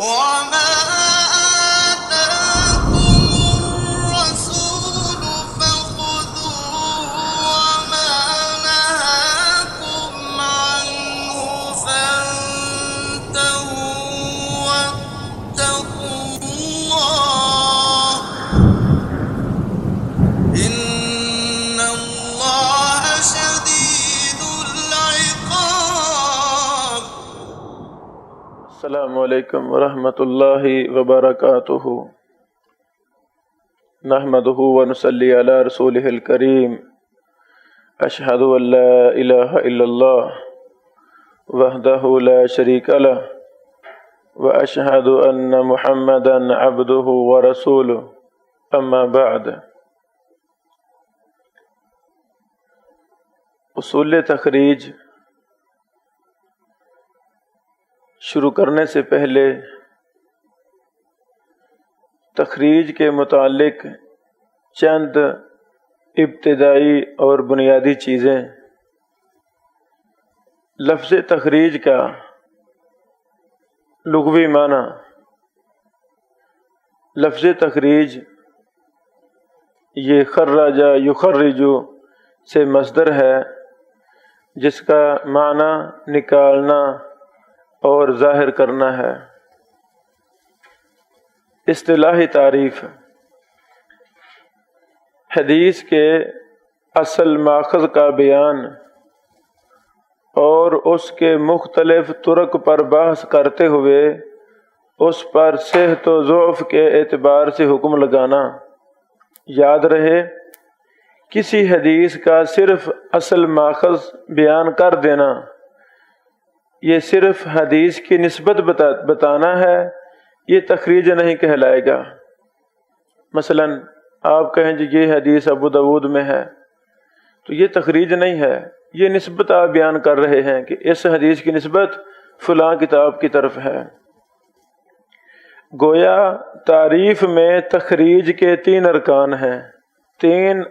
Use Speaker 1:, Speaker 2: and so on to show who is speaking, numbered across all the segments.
Speaker 1: وما آتاكم الرسول فخذوه وما نهاكم عنه فانتهوا واتقوا الله إن الله شديد العقاب.
Speaker 2: السلام علیکم ورحمۃ اللہ وبرکاتہ. نحمده ونصلی علی رسولہ الکریم. اشہد ان لا الہ الا اللہ وحدہ لا شریک لہ واشہد ان محمدا عبدہ ورسولہ. اما بعد. اصول تخریج شروع کرنے سے پہلے تخریج کے متعلق چند ابتدائی اور بنیادی چیزیں. لفظ تخریج کا لغوی معنی. لفظ تخریج یہ خرج یخرج سے مصدر ہے جس کا معنی نکالنا اور ظاہر کرنا ہے. اصطلاحی تعریف. حدیث کے اصل ماخذ کا بیان اور اس کے مختلف طرق پر بحث کرتے ہوئے اس پر صحت و ضعف کے اعتبار سے حکم لگانا. یاد رہے کسی حدیث کا صرف اصل ماخذ بیان کر دینا یہ صرف حدیث کی نسبت بتانا ہے، یہ تخریج نہیں کہلائے گا. مثلا آپ کہیں جی یہ حدیث ابو داود میں ہے تو یہ تخریج نہیں ہے، یہ نسبت آپ بیان کر رہے ہیں کہ اس حدیث کی نسبت فلاں کتاب کی طرف ہے. گویا تعریف میں تخریج کے 3 ارکان ہیں. 3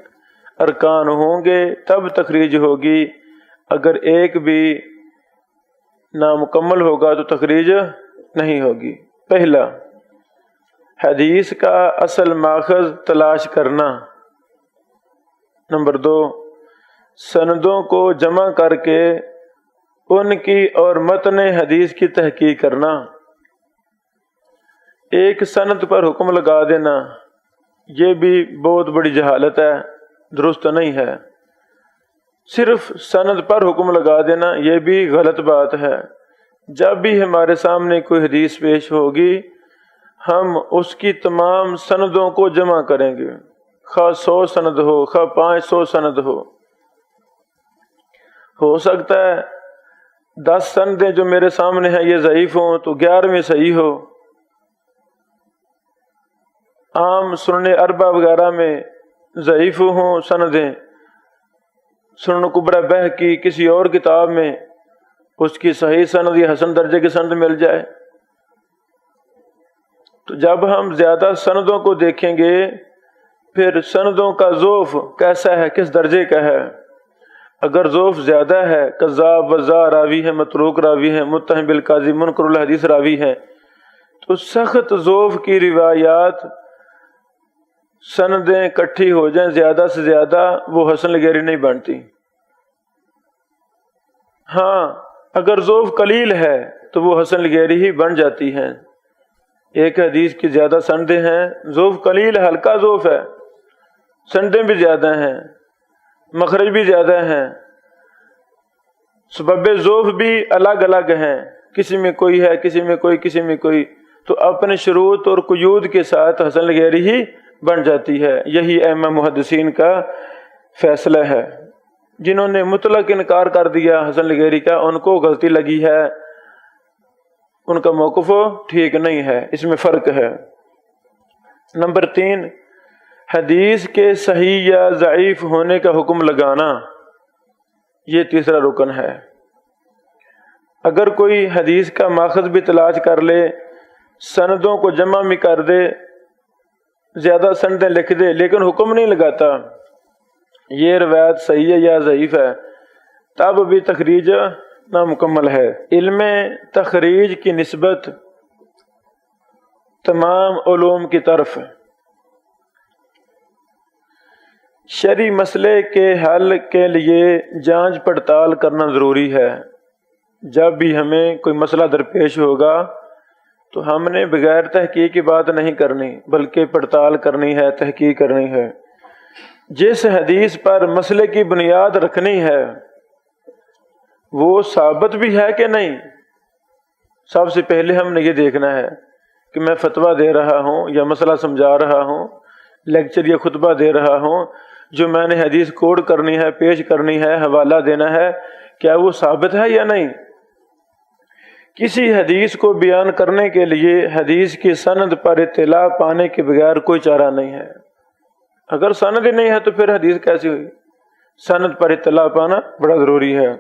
Speaker 2: ارکان ہوں گے تب تخریج ہوگی. اگر ایک بھی نامکمل ہوگا تو تخریج نہیں ہوگی. پہلا، حدیث کا اصل ماخذ تلاش کرنا. نمبر 2، سندوں کو جمع کر کے ان کی اور متن حدیث کی تحقیق کرنا. ایک سند پر حکم لگا دینا یہ بھی بہت بڑی جہالت ہے، درست نہیں ہے. صرف سند پر حکم لگا دینا یہ بھی غلط بات ہے. جب بھی ہمارے سامنے کوئی حدیث پیش ہوگی ہم اس کی تمام سندوں کو جمع کریں گے، خواہ 100 سند ہو خواہ 500 سند ہو سکتا ہے 10 سندیں جو میرے سامنے ہیں یہ ضعیف ہوں تو 11ویں صحیح ہو. عام سنن اربع وغیرہ میں ضعیف ہوں سندیں، سنن کبری بہقی کسی اور کتاب میں اس کی صحیح سند یا حسن درجے کی سند مل جائے. تو جب ہم زیادہ سندوں کو دیکھیں گے پھر سندوں کا ضعف کیسا ہے، کس درجے کا ہے. اگر ضعف زیادہ ہے، کذاب وضاع راوی ہے، متروک راوی ہے، متهم بالکاذب منکر الحدیث راوی ہے، تو سخت ضعف کی روایات سندیں کٹھی ہو جائیں زیادہ سے زیادہ وہ حسن لغیری نہیں بنتی. ہاں اگر ضعف قلیل ہے تو وہ حسن لغیری ہی بن جاتی ہیں. ایک حدیث کی زیادہ سندیں ہیں، ضعف قلیل ہلکا ضعف ہے، سندیں بھی زیادہ ہیں، مخرج بھی زیادہ ہیں، سبب ضعف بھی الگ الگ ہیں، کسی میں کوئی ہے کسی میں کوئی کسی میں کوئی، تو اپنے شروط اور قیود کے ساتھ حسن لغیری ہی بن جاتی ہے. یہی ائمہ محدثین کا فیصلہ ہے. جنہوں نے مطلق انکار کر دیا حسن لغیری کا ان کو غلطی لگی ہے، ان کا موقف ٹھیک نہیں ہے، اس میں فرق ہے. نمبر 3، حدیث کے صحیح یا ضعیف ہونے کا حکم لگانا، یہ تیسرا رکن ہے. اگر کوئی حدیث کا ماخذ بھی تلاش کر لے، سندوں کو جمع بھی کر دے، زیادہ سندیں لکھ دے لیکن حکم نہیں لگاتا یہ روایت صحیح ہے یا ضعیف ہے، تب بھی تخریج نامکمل ہے. علم تخریج کی نسبت تمام علوم کی طرف۔ شرعی مسئلے کے حل کے لیے جانچ پڑتال کرنا ضروری ہے۔ جب بھی ہمیں کوئی مسئلہ درپیش ہوگا تو ہم نے بغیر تحقیق کی بات نہیں کرنی، بلکہ پڑتال کرنی ہے، تحقیق کرنی ہے۔ جس حدیث پر مسئلے کی بنیاد رکھنی ہے وہ ثابت بھی ہے کہ نہیں، سب سے پہلے ہم نے یہ دیکھنا ہے کہ میں فتویٰ دے رہا ہوں یا مسئلہ سمجھا رہا ہوں، لیکچر یا خطبہ دے رہا ہوں، جو میں نے حدیث کوٹ کرنی ہے، پیش کرنی ہے، حوالہ دینا ہے، کیا وہ ثابت ہے یا نہیں۔ کسی حدیث کو بیان کرنے کے لیے حدیث کی سند پر اطلاع پانے کے بغیر کوئی چارہ نہیں ہے۔ اگر سند ہی نہیں ہے تو پھر حدیث کیسی ہوئی؟ سند پر اطلاع پانا بڑا ضروری ہے۔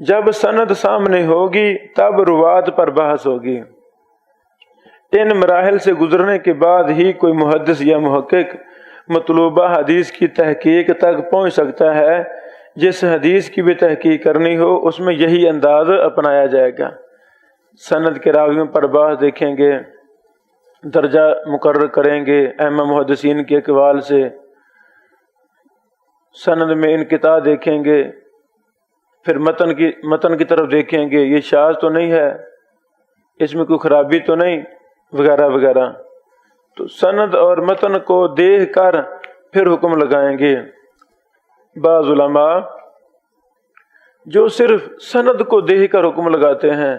Speaker 2: جب سند سامنے ہوگی تب روات پر بحث ہوگی۔ ان مراحل سے گزرنے کے بعد ہی کوئی محدث یا محقق مطلوبہ حدیث کی تحقیق تک پہنچ سکتا ہے۔ جس حدیث کی بھی تحقیق کرنی ہو اس میں یہی انداز اپنایا جائے گا۔ سند کے راویوں پر بحث دیکھیں گے، درجہ مقرر کریں گے ائمہ محدثین کے اقوال سے، سند میں انقطاع دیکھیں گے، پھر متن کی طرف دیکھیں گے، یہ شاذ تو نہیں ہے، اس میں کوئی خرابی تو نہیں، وغیرہ وغیرہ۔ تو سند اور متن کو دیکھ کر پھر حکم لگائیں گے۔ بعض علماء جو صرف سند کو دیکھ کر حکم لگاتے ہیں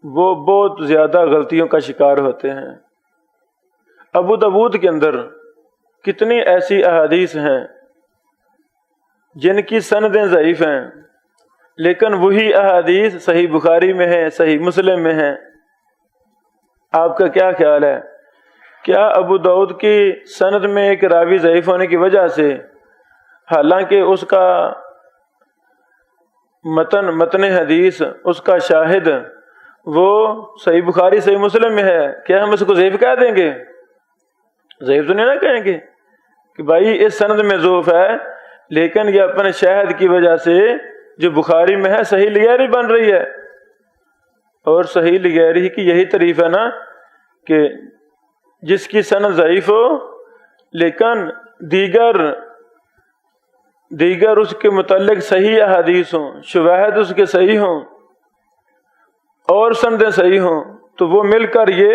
Speaker 2: وہ بہت زیادہ غلطیوں کا شکار ہوتے ہیں۔ ابو داؤد کے اندر کتنی ایسی احادیث ہیں جن کی سندیں ضعیف ہیں، لیکن وہی احادیث صحیح بخاری میں ہیں، صحیح مسلم میں ہیں۔ آپ کا کیا خیال ہے؟ کیا ابو داؤد کی سند میں ایک راوی ضعیف ہونے کی وجہ سے، حالانکہ اس کا متن حدیث، اس کا شاہد وہ صحیح بخاری صحیح مسلم میں ہے، کیا ہم اس کو ضعیف کہہ دیں گے؟ ضعیف تو نہیں نہ کہیں گے کہ بھائی اس سند میں ضعف ہے، لیکن یہ اپنے شاہد کی وجہ سے جو بخاری میں ہے صحیح لغیری بن رہی ہے۔ اور صحیح لغیری کی یہی تعریف ہے نا کہ جس کی سند ضعیف ہو لیکن دیگر اس کے متعلق صحیح احادیث ہوں، شواہد اس کے صحیح ہوں اور سندیں صحیح ہوں، تو وہ مل کر یہ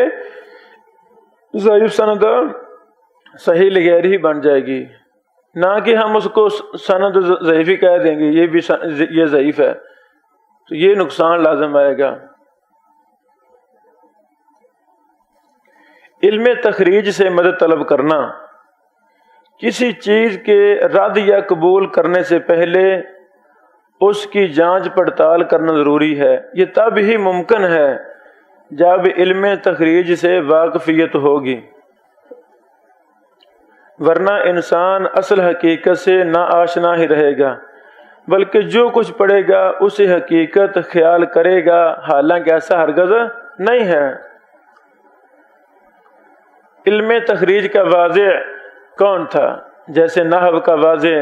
Speaker 2: ضعیف سند صحیح لغیری بن جائے گی، نہ کہ ہم اس کو سند ضعیف ہی کہہ دیں گے یہ ضعیف ہے، تو یہ نقصان لازم آئے گا۔ علم تخریج سے مدد طلب کرنا، کسی چیز کے رد یا قبول کرنے سے پہلے اس کی جانچ پڑتال کرنا ضروری ہے۔ یہ تب ہی ممکن ہے جب علم تخریج سے واقفیت ہوگی، ورنہ انسان اصل حقیقت سے نا آشنا ہی رہے گا، بلکہ جو کچھ پڑھے گا اسے حقیقت خیال کرے گا، حالانکہ ایسا ہرگز نہیں ہے۔ علم تخریج کا واضع کون تھا؟ جیسے نحو کا واضع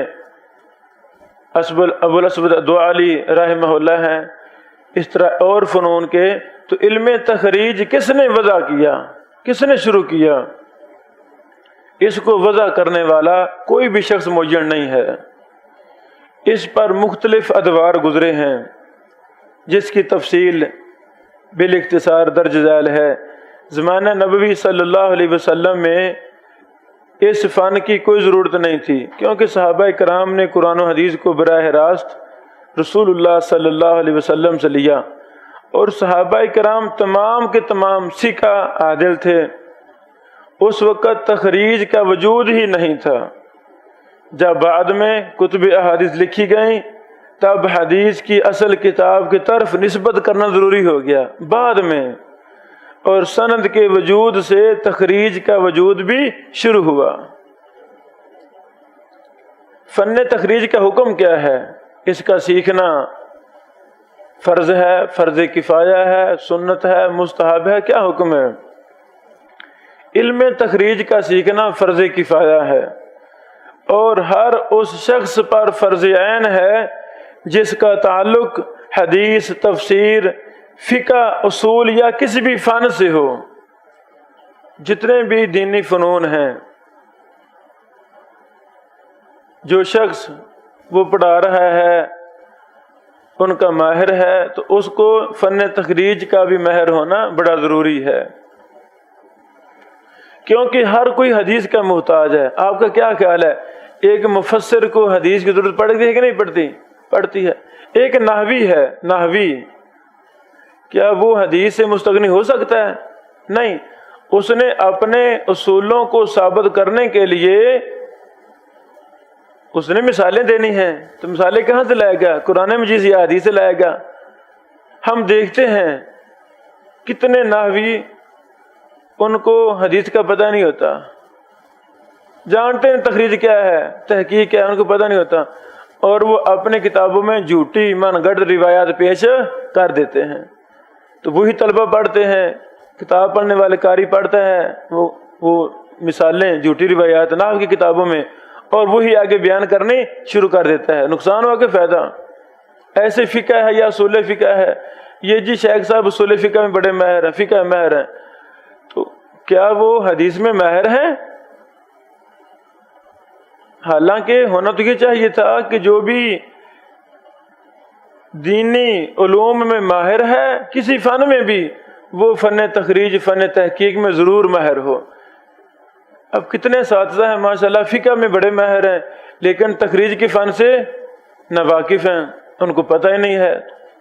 Speaker 2: ابو الاسود الدؤلی رحمہ اللہ ہے، اس طرح اور فنون کے۔ تو علم تخریج کس نے وضع کیا، کس نے شروع کیا؟ اس کو وضع کرنے والا کوئی بھی شخص معین نہیں ہے۔ اس پر مختلف ادوار گزرے ہیں جس کی تفصیل بالاختصار درج ذیل ہے۔ زمانہ نبوی صلی اللہ علیہ وسلم میں اس فن کی کوئی ضرورت نہیں تھی، کیونکہ صحابہ کرام نے قرآن و حدیث کو براہ راست رسول اللہ صلی اللہ علیہ وسلم سے لیا، اور صحابہ کرام تمام کے تمام ثقہ عادل تھے۔ اس وقت تخریج کا وجود ہی نہیں تھا۔ جب بعد میں کتب احادیث لکھی گئیں تب حدیث کی اصل کتاب کی طرف نسبت کرنا ضروری ہو گیا بعد میں، اور سند کے وجود سے تخریج کا وجود بھی شروع ہوا۔ فن تخریج کا حکم کیا ہے؟ اس کا سیکھنا فرض ہے، فرض کفایہ ہے، سنت ہے، مستحب ہے، کیا حکم ہے؟ علم تخریج کا سیکھنا فرض کفایہ ہے، اور ہر اس شخص پر فرض عین ہے جس کا تعلق حدیث، تفسیر، فقہ اصول یا کسی بھی فن سے ہو، جتنے بھی دینی فنون ہیں، جو شخص وہ پڑھا رہا ہے ان کا ماہر ہے، تو اس کو فن تخریج کا بھی ماہر ہونا بڑا ضروری ہے، کیونکہ ہر کوئی حدیث کا محتاج ہے۔ آپ کا کیا خیال ہے، ایک مفسر کو حدیث کی ضرورت پڑتی ہے کہ نہیں پڑتی؟ پڑتی ہے۔ ایک نحوی ہے، نحوی، کیا وہ حدیث سے مستغنی ہو سکتا ہے؟ نہیں، اس نے اپنے اصولوں کو ثابت کرنے کے لیے اس نے مثالیں دینی ہیں، تو مثالیں کہاں سے لائے گا؟ قرآن مجید یا حدیث سے لائے گا۔ ہم دیکھتے ہیں کتنے نحوی ان کو حدیث کا پتہ نہیں ہوتا، جانتے ہیں تخریج کیا ہے، تحقیق کیا ہے، ان کو پتہ نہیں ہوتا، اور وہ اپنے کتابوں میں جھوٹی من گھڑت روایات پیش کر دیتے ہیں۔ تو وہی طلبہ پڑھتے ہیں، کتاب پڑھنے والے قاری پڑھتا ہے وہ مثالیں جھوٹی روایات نحو کی کتابوں میں، اور وہی آگے بیان کرنے شروع کر دیتا ہے۔ نقصان ہوا کہ فائدہ؟ ایسے فقہ ہے یا اصول فقہ ہے، یہ جی شیخ صاحب اصول فقہ میں بڑے ماہر ہیں، فقہ میں ماہر ہیں، تو کیا وہ حدیث میں ماہر ہیں؟ حالانکہ ہونا تو یہ چاہیے تھا کہ جو بھی دینی علوم میں ماہر ہے کسی فن میں بھی، وہ فن تخریج، فن تحقیق میں ضرور ماہر ہو۔ اب کتنے اساتذہ ہیں ماشاءاللہ فقہ میں بڑے ماہر ہیں، لیکن تخریج کے فن سے ناواقف ہیں، ان کو پتہ ہی نہیں ہے۔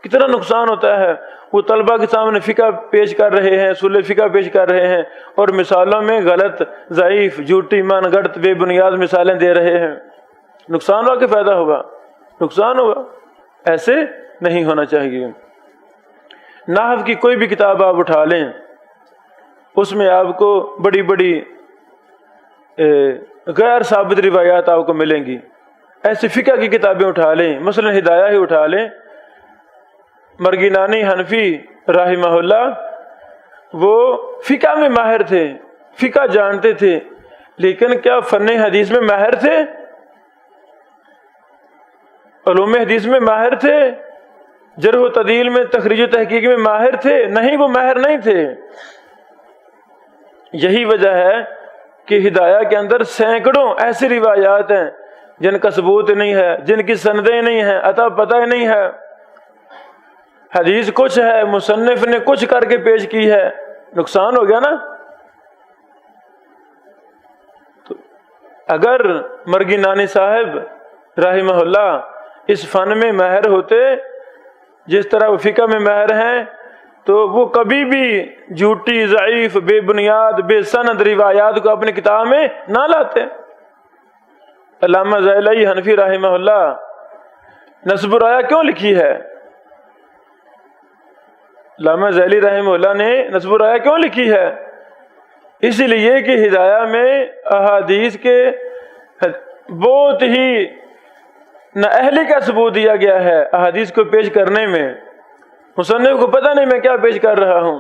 Speaker 2: کتنا نقصان ہوتا ہے، وہ طلبہ کے سامنے فقہ پیش کر رہے ہیں، اصول فقہ پیش کر رہے ہیں، اور مثالوں میں غلط، ضعیف، جھوٹی، من گھڑت، بے بنیاد مثالیں دے رہے ہیں۔ نقصان ہوا کہ فائدہ ہوگا؟ نقصان ہوگا۔ ایسے نہیں ہونا چاہیے۔ نحو کی کوئی بھی کتاب آپ اٹھا لیں، اس میں آپ کو بڑی بڑی غیر ثابت روایات آپ کو ملیں گی۔ ایسے فقہ کی کتابیں اٹھا لیں، مثلا ہدایہ ہی اٹھا لیں، مرگینانی حنفی رحمہ اللہ وہ فقہ میں ماہر تھے، فقہ جانتے تھے، لیکن کیا فن حدیث میں ماہر تھے؟ علوم حدیث میں ماہر تھے؟ جرح و تعدیل میں، تخریج و تحقیق میں ماہر تھے؟ نہیں، وہ ماہر نہیں تھے۔ یہی وجہ ہے کہ ہدایہ کے اندر سینکڑوں ایسی روایات ہیں جن کا ثبوت نہیں ہے، جن کی سندیں نہیں ہیں، عطا پتہ ہی نہیں ہے۔ حدیث کچھ ہے، مصنف نے کچھ کر کے پیش کی ہے، نقصان ہو گیا نا۔ تو اگر مرگینانی صاحب رحمہ اللہ اس فن میں ماہر ہوتے جس طرح وہ فقہ میں ماہر ہیں، تو وہ کبھی بھی جھوٹی، ضعیف، بے بنیاد، بے سند روایات کو اپنی کتاب میں نہ لاتے۔ علامہ ذیلی حنفی رحمہ اللہ نصب الرایا کیوں لکھی ہے؟ علامہ ذیلی رحمہ اللہ نے نصب الرایا کیوں لکھی ہے؟ اسی لیے کہ ہدایہ میں احادیث کے بہت ہی نااہلی کا ثبوت دیا گیا ہے احادیث کو پیش کرنے میں۔ مصنف کو پتہ نہیں میں کیا پیش کر رہا ہوں،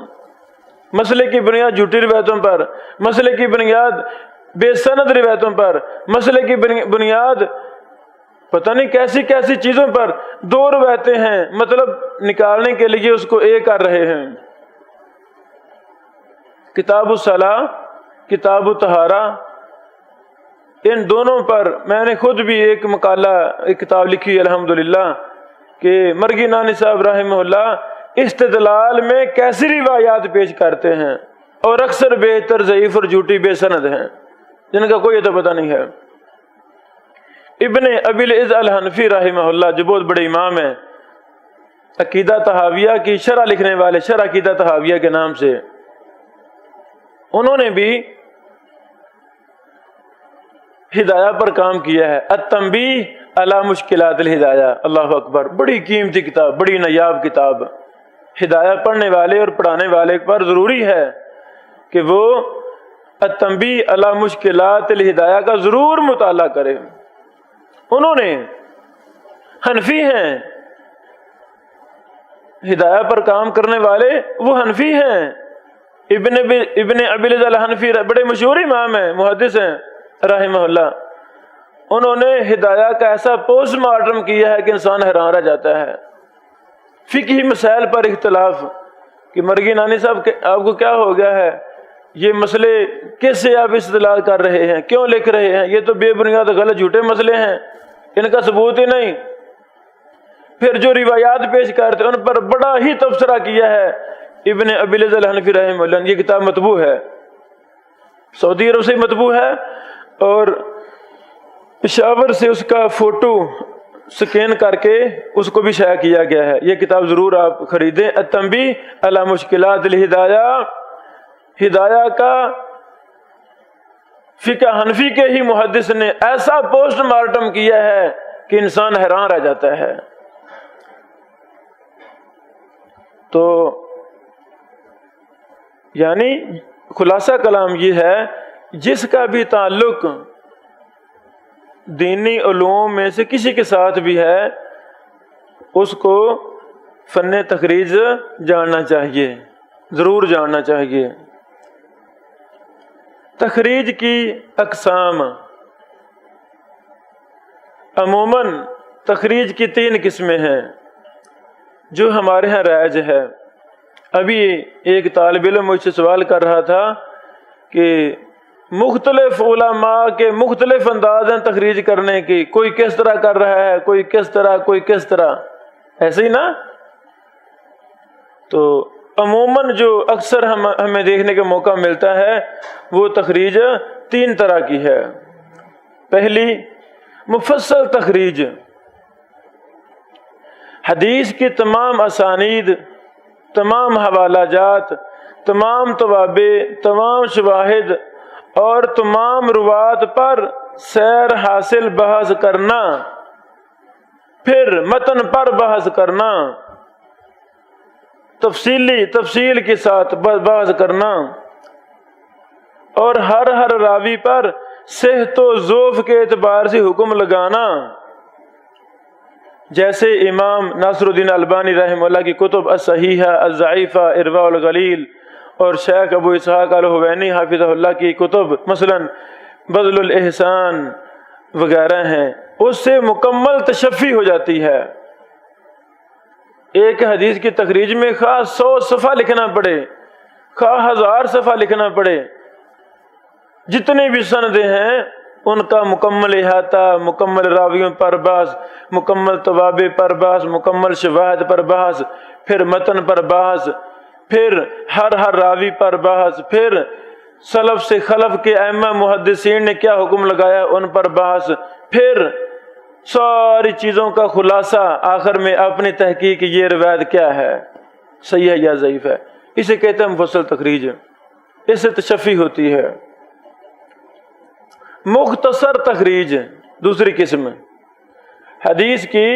Speaker 2: مسئلے کی بنیاد جھوٹی روایتوں پر، مسئلے کی بنیاد بے سند روایتوں پر، مسئلے کی بنیاد پتہ نہیں کیسی کیسی چیزوں پر، دو روایتیں ہیں، مطلب نکالنے کے لیے اس کو ایک کر رہے ہیں۔ کتاب الصلاۃ، کتاب الطہارہ، ان دونوں پر میں نے خود بھی ایک مقالہ، ایک کتاب لکھی الحمدللہ، کہ مرگینانی صاحب رحمہ اللہ استدلال میں کیسی روایات پیش کرتے ہیں، اور اکثر بہتر ضعیف اور جھوٹی بے سند ہیں جن کا کوئی تو پتہ نہیں ہے۔ ابن ابی العز الحنفی رحمہ اللہ جو بہت بڑے امام ہیں، عقیدہ طحاویہ کی شرح لکھنے والے، شرح عقیدہ طحاویہ کے نام سے، انہوں نے بھی ہدایہ پر کام کیا ہے، التنبیہ علی مشکلات الہدایہ۔ اللہ اکبر، بڑی قیمتی کتاب، بڑی نایاب کتاب۔ ہدایہ پڑھنے والے اور پڑھانے والے پر ضروری ہے کہ وہ التنبیہ علی مشکلات الہدایہ کا ضرور مطالعہ کرے۔ انہوں نے حنفی ہیں، ہدایہ پر کام کرنے والے وہ حنفی ہیں۔ ابن ابی العز الحنفی بڑے مشہور امام ہیں، محدث ہیں رحمہ اللہ، انہوں نے ہدایہ کا ایسا پوسٹ مارٹم کیا ہے کہ انسان حیران رہ جاتا ہے۔ فقہی مسائل پر اختلاف کہ مرگی نانی صاحب آپ کو کیا ہو گیا ہے، یہ مسئلے کس سے آپ استدلال کر رہے ہیں، کیوں لکھ رہے ہیں، یہ تو بے بنیاد غلط جھوٹے مسئلے ہیں، ان کا ثبوت ہی نہیں۔ پھر جو روایات پیش کرتے ان پر بڑا ہی تبصرہ کیا ہے ابن ابی العز الحنفی رحمہ اللہ۔ یہ کتاب مطبوع ہے، سعودی عرب سے مطبوع ہے، اور پشاور سے اس کا فوٹو سکین کر کے اس کو بھی شائع کیا گیا ہے۔ یہ کتاب ضرور آپ خریدیں، التنبیہ علی مشکلات الہدایہ، ہدایہ کا فقہ حنفی کے ہی محدث نے ایسا پوسٹ مارٹم کیا ہے کہ انسان حیران رہ جاتا ہے۔ تو یعنی خلاصہ کلام یہ ہے، جس کا بھی تعلق دینی علوم میں سے کسی کے ساتھ بھی ہے اس کو فن تخریج جاننا چاہیے، ضرور جاننا چاہیے۔ تخریج کی اقسام، عموماً تخریج کی 3 قسمیں ہیں جو ہمارے ہاں رائج ہے۔ ابھی ایک طالب علم مجھ سے سوال کر رہا تھا کہ مختلف علماء کے مختلف انداز ہیں تخریج کرنے کی، کوئی کس طرح کر رہا ہے، کوئی کس طرح، کوئی کس طرح، ایسے ہی نا؟ تو عموماً جو اکثر ہمیں دیکھنے کا موقع ملتا ہے وہ تخریج 3 طرح کی ہے۔ پہلی مفصل تخریج، حدیث کی تمام اسانید، تمام حوالہ جات، تمام توابع، تمام شواہد اور تمام روات پر سیر حاصل بحث کرنا، پھر متن پر بحث کرنا، تفصیل کے ساتھ بحث کرنا، اور ہر راوی پر صحت و ضعف کے اعتبار سے حکم لگانا، جیسے امام ناصر الدین البانی رحمہ اللہ کی کتب الصحیحہ، الضعیفہ، ارواء الغلیل، اور شیخ ابو اسحاق الحوینی حافظہ اللہ کی کتب مثلا بذل الاحسان وغیرہ ہیں، اس سے مکمل تشفی ہو جاتی ہے۔ ایک حدیث کی تخریج میں خواہ 100 صفحہ لکھنا پڑے، خواہ 1000 صفحہ لکھنا پڑے، جتنے بھی سندیں ہیں ان کا مکمل احاطہ، مکمل راویوں پر بحث، مکمل توابع پر بحث، مکمل شواہد پر بحث، پھر متن پر بحث، پھر ہر راوی پر بحث، پھر سلف سے خلف کے ائمہ محدثین نے کیا حکم لگایا ان پر بحث، پھر ساری چیزوں کا خلاصہ آخر میں اپنی تحقیق، یہ روایت کیا ہے، صحیح ہے یا ضعیف ہے۔ اسے کہتے ہیں مفصل تخریج، اس سے تشفی ہوتی ہے۔ مختصر تخریج دوسری قسم، حدیث کی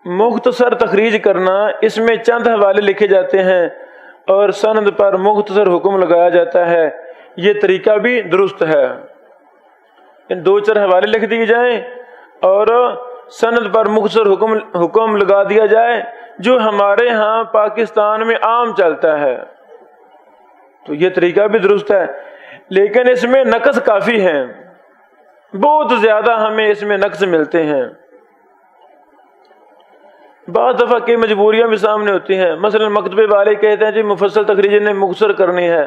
Speaker 2: مختصر تخریج کرنا، اس میں چند حوالے لکھے جاتے ہیں اور سند پر مختصر حکم لگایا جاتا ہے۔ یہ طریقہ بھی درست ہے، 2-4 حوالے لکھ دیے جائیں اور سند پر مختصر حکم لگا دیا جائے، جو ہمارے ہاں پاکستان میں عام چلتا ہے، تو یہ طریقہ بھی درست ہے، لیکن اس میں نقص کافی ہیں، بہت زیادہ ہمیں اس میں نقص ملتے ہیں۔ بعض دفعہ کئی مجبوریاں بھی سامنے ہوتی ہیں، مثلا مکتبے والے کہتے ہیں جی مفصل تخریج نے مختصر کرنی ہے،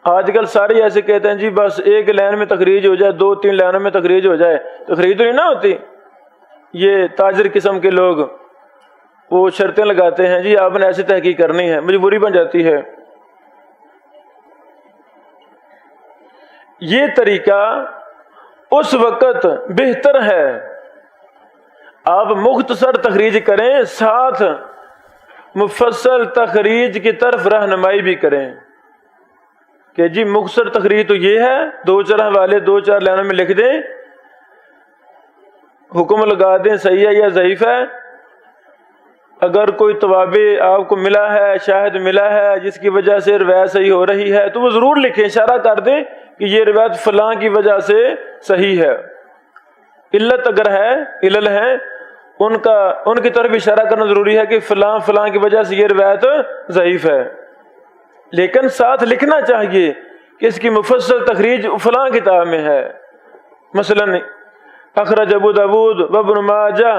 Speaker 2: آج کل سارے ایسے کہتے ہیں جی بس 1 لائن میں تخریج ہو جائے، 2-3 لائنوں میں تخریج ہو جائے، تخریج تو نہیں نہ ہوتی۔ یہ تاجر قسم کے لوگ وہ شرطیں لگاتے ہیں جی آپ نے ایسی تحقیق کرنی ہے، مجبوری بن جاتی ہے۔ یہ طریقہ اس وقت بہتر ہے، آپ مختصر تخریج کریں، ساتھ مفصل تخریج کی طرف رہنمائی بھی کریں کہ جی مختصر تخریج تو یہ ہے، 2-4 حوالے 2-4 لائنوں میں لکھ دیں، حکم لگا دیں صحیح ہے یا ضعیف ہے۔ اگر کوئی توابع آپ کو ملا ہے، شاہد ملا ہے جس کی وجہ سے روایت صحیح ہو رہی ہے، تو وہ ضرور لکھیں، اشارہ کر دیں کہ یہ روایت فلاں کی وجہ سے صحیح ہے۔ علت اگر ہے، علل ہے، ان کی طرف اشارہ کرنا ضروری ہے کہ فلاں کی وجہ سے یہ روایت ضعیف ہے، لیکن ساتھ لکھنا چاہیے کہ اس کی مفصل تخریج فلاں کتاب میں ہے، مثلا اخرج ابو داود وابن ماجہ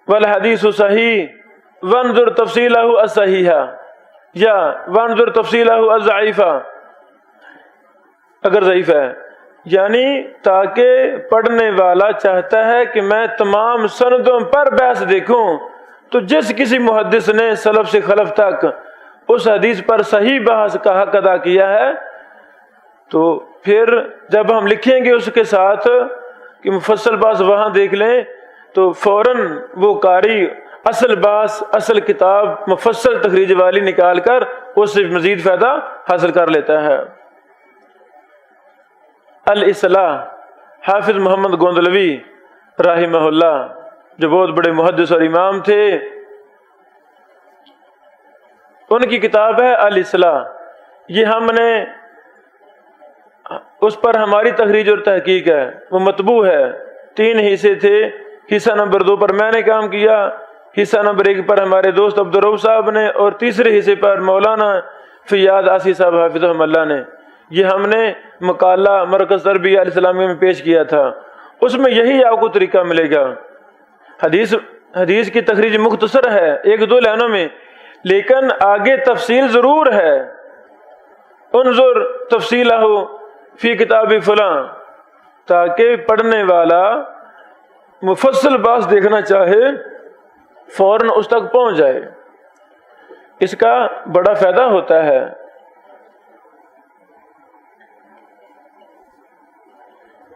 Speaker 2: والحدیث صحیح وانظر تفصیلہ الصحیحہ یا وانظر تفصیلہ الضعیفہ اگر ضعیف ہے، یعنی تاکہ پڑھنے والا چاہتا ہے کہ میں تمام سندوں پر بحث دیکھوں، تو جس کسی محدث نے سلف سے خلف تک اس حدیث پر صحیح بحث کا حق ادا کیا ہے، تو پھر جب ہم لکھیں گے اس کے ساتھ کہ مفصل بحث وہاں دیکھ لیں، تو فوراً وہ قاری اصل بحث، اصل کتاب مفصل تخریج والی نکال کر اس سے مزید فائدہ حاصل کر لیتا ہے۔ الاصلاح، حافظ محمد گوندلوی رحمہ اللہ جو بہت بڑے محدث اور امام تھے، ان کی کتاب ہے الاصلاح۔ یہ ہم نے اس پر ہماری تخریج اور تحقیق ہے، وہ مطبوع ہے، 3 حصے تھے۔ حصہ نمبر 2 پر میں نے کام کیا، حصہ نمبر 1 پر ہمارے دوست عبدالرؤف صاحب نے، اور تیسرے حصے پر مولانا فیاض آسی صاحب حافظہ اللہ نے۔ یہ ہم نے مقالہ مرکز تربیہ الاسلامیہ میں پیش کیا تھا، اس میں یہی آپ کو طریقہ ملے گا۔ حدیث کی تخریج مختصر ہے 1-2 لائنوں میں، لیکن آگے تفصیل ضرور ہے۔ انظر تفصیلہ فی کتاب فلاں، تاکہ پڑھنے والا مفصل بحث دیکھنا چاہے فوراً اس تک پہنچ جائے، اس کا بڑا فائدہ ہوتا ہے۔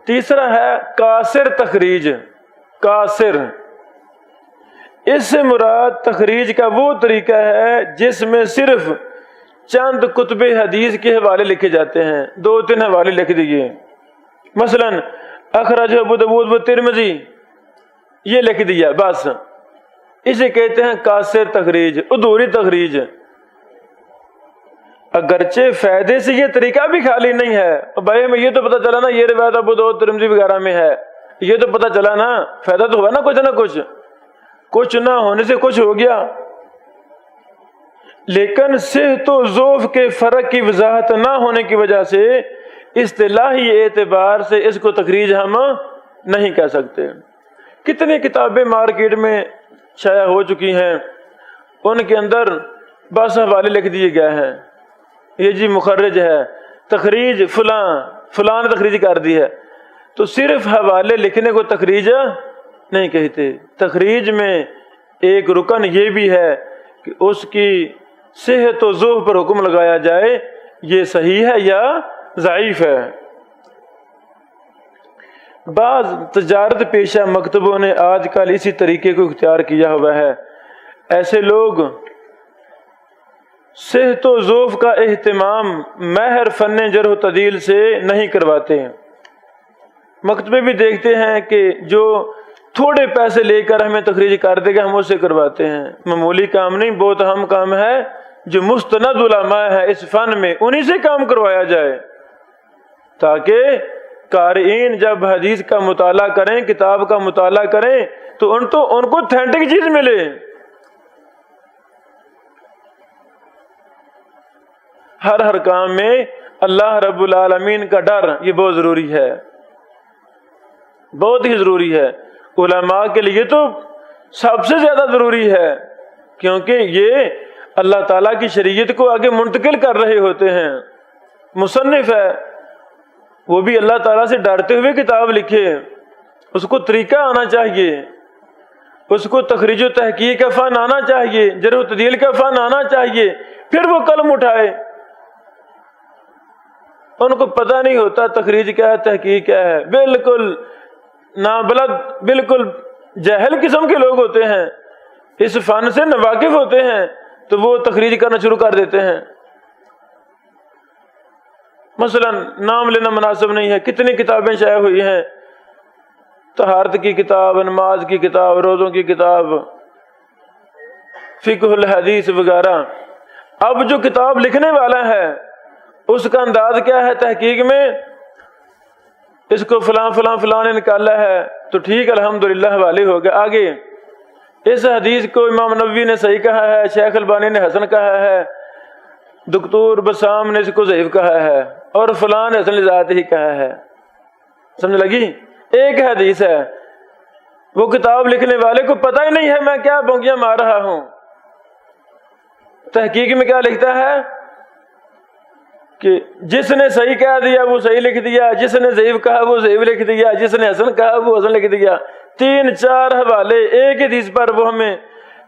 Speaker 2: تیسرا ہے قاصر تخریج۔ قاصر، اس سے مراد تخریج کا وہ طریقہ ہے جس میں صرف چند کتب حدیث کے حوالے لکھے جاتے ہیں، 2-3 حوالے لکھ دیے، مثلا اخرج ابو داؤد و ترمذی، یہ لکھ دیا بس، اسے کہتے ہیں قاصر تخریج، ادھوری تخریج۔ اگرچہ فائدے سے یہ طریقہ بھی خالی نہیں ہے، بھائی ہمیں یہ تو پتہ چلا نا یہ روایت ابو داؤد ترمذی وغیرہ میں ہے، یہ تو پتہ چلا نا، فائدہ تو ہوا نا کچھ نہ کچھ، کچھ نہ ہونے سے کچھ ہو گیا۔ لیکن صحت و ضعف کے فرق کی وضاحت نہ ہونے کی وجہ سے اصطلاحی اعتبار سے اس کو تخریج ہم نہیں کہہ سکتے۔ کتنی کتابیں مارکیٹ میں شائع ہو چکی ہیں، ان کے اندر بس حوالے لکھ دیے گئے ہیں، یہ جی مخرج ہے، تخریج فلاں نے تخریج کر دی ہے، تو صرف حوالے لکھنے کو تخریج نہیں کہتے۔ تخریج میں ایک رکن یہ بھی ہے کہ اس کی صحت و ضعف پر حکم لگایا جائے، یہ صحیح ہے یا ضعیف ہے۔ بعض تجارت پیشہ مکتبوں نے آج کل اسی طریقے کو اختیار کیا ہوا ہے۔ ایسے لوگ صحت و ضعف کا اہتمام ماہر فن جرح و تعدیل سے نہیں کرواتے ہیں۔ مکتبے بھی دیکھتے ہیں کہ جو تھوڑے پیسے لے کر ہمیں تخریج کر دے گا ہم اسے کرواتے ہیں، معمولی کام نہیں، بہت اہم کام ہے۔ جو مستند علماء ہے اس فن میں، انہی سے کام کروایا جائے، تاکہ قارئین جب حدیث کا مطالعہ کریں، کتاب کا مطالعہ کریں، تو ان کو اوتھینٹک چیز ملے۔ ہر کام میں اللہ رب العالمین کا ڈر یہ بہت ضروری ہے، بہت ہی ضروری ہے۔ علماء کے لیے تو سب سے زیادہ ضروری ہے، کیونکہ یہ اللہ تعالیٰ کی شریعت کو آگے منتقل کر رہے ہوتے ہیں۔ مصنف ہے، وہ بھی اللہ تعالیٰ سے ڈرتے ہوئے کتاب لکھے، اس کو طریقہ آنا چاہیے، اس کو تخریج و تحقیق کا فن آنا چاہیے، جرح و تعدیل کا فن آنا چاہیے، پھر وہ قلم اٹھائے۔ ان کو پتہ نہیں ہوتا تخریج کیا ہے، تحقیق کیا ہے، بالکل نابلد، بالکل جاہل قسم کے لوگ ہوتے ہیں، اس فن سے ناواقف ہوتے ہیں، تو وہ تخریج کرنا شروع کر دیتے ہیں۔ مثلا نام لینا مناسب نہیں ہے، کتنی کتابیں شائع ہوئی ہیں، طہارت کی کتاب، نماز کی کتاب، روزوں کی کتاب، فقہ الحدیث وغیرہ۔ اب جو کتاب لکھنے والا ہے اس کا انداز کیا ہے تحقیق میں، اس کو فلاں نے نکالا ہے تو ٹھیک، الحمدللہ حوالے ہو گئے۔ آگے اس حدیث کو امام نووی نے صحیح کہا ہے، شیخ البانی نے حسن کہا ہے، دکتور بسام نے اس کو ضعیف کہا ہے، اور فلاں نے حسن ذات ہی کہا ہے۔ سمجھ لگی؟ ایک حدیث ہے، وہ کتاب لکھنے والے کو پتہ ہی نہیں ہے میں کیا بونگیاں مار رہا ہوں، تحقیق میں کیا لکھتا ہے کہ جس نے صحیح کہہ دیا وہ صحیح لکھ دیا، جس نے ضعیف کہا وہ ضعیف لکھ دیا، جس نے حسن کہا وہ حسن لکھ دیا۔ 3-4 حوالے ایک حدیث پر وہ ہمیں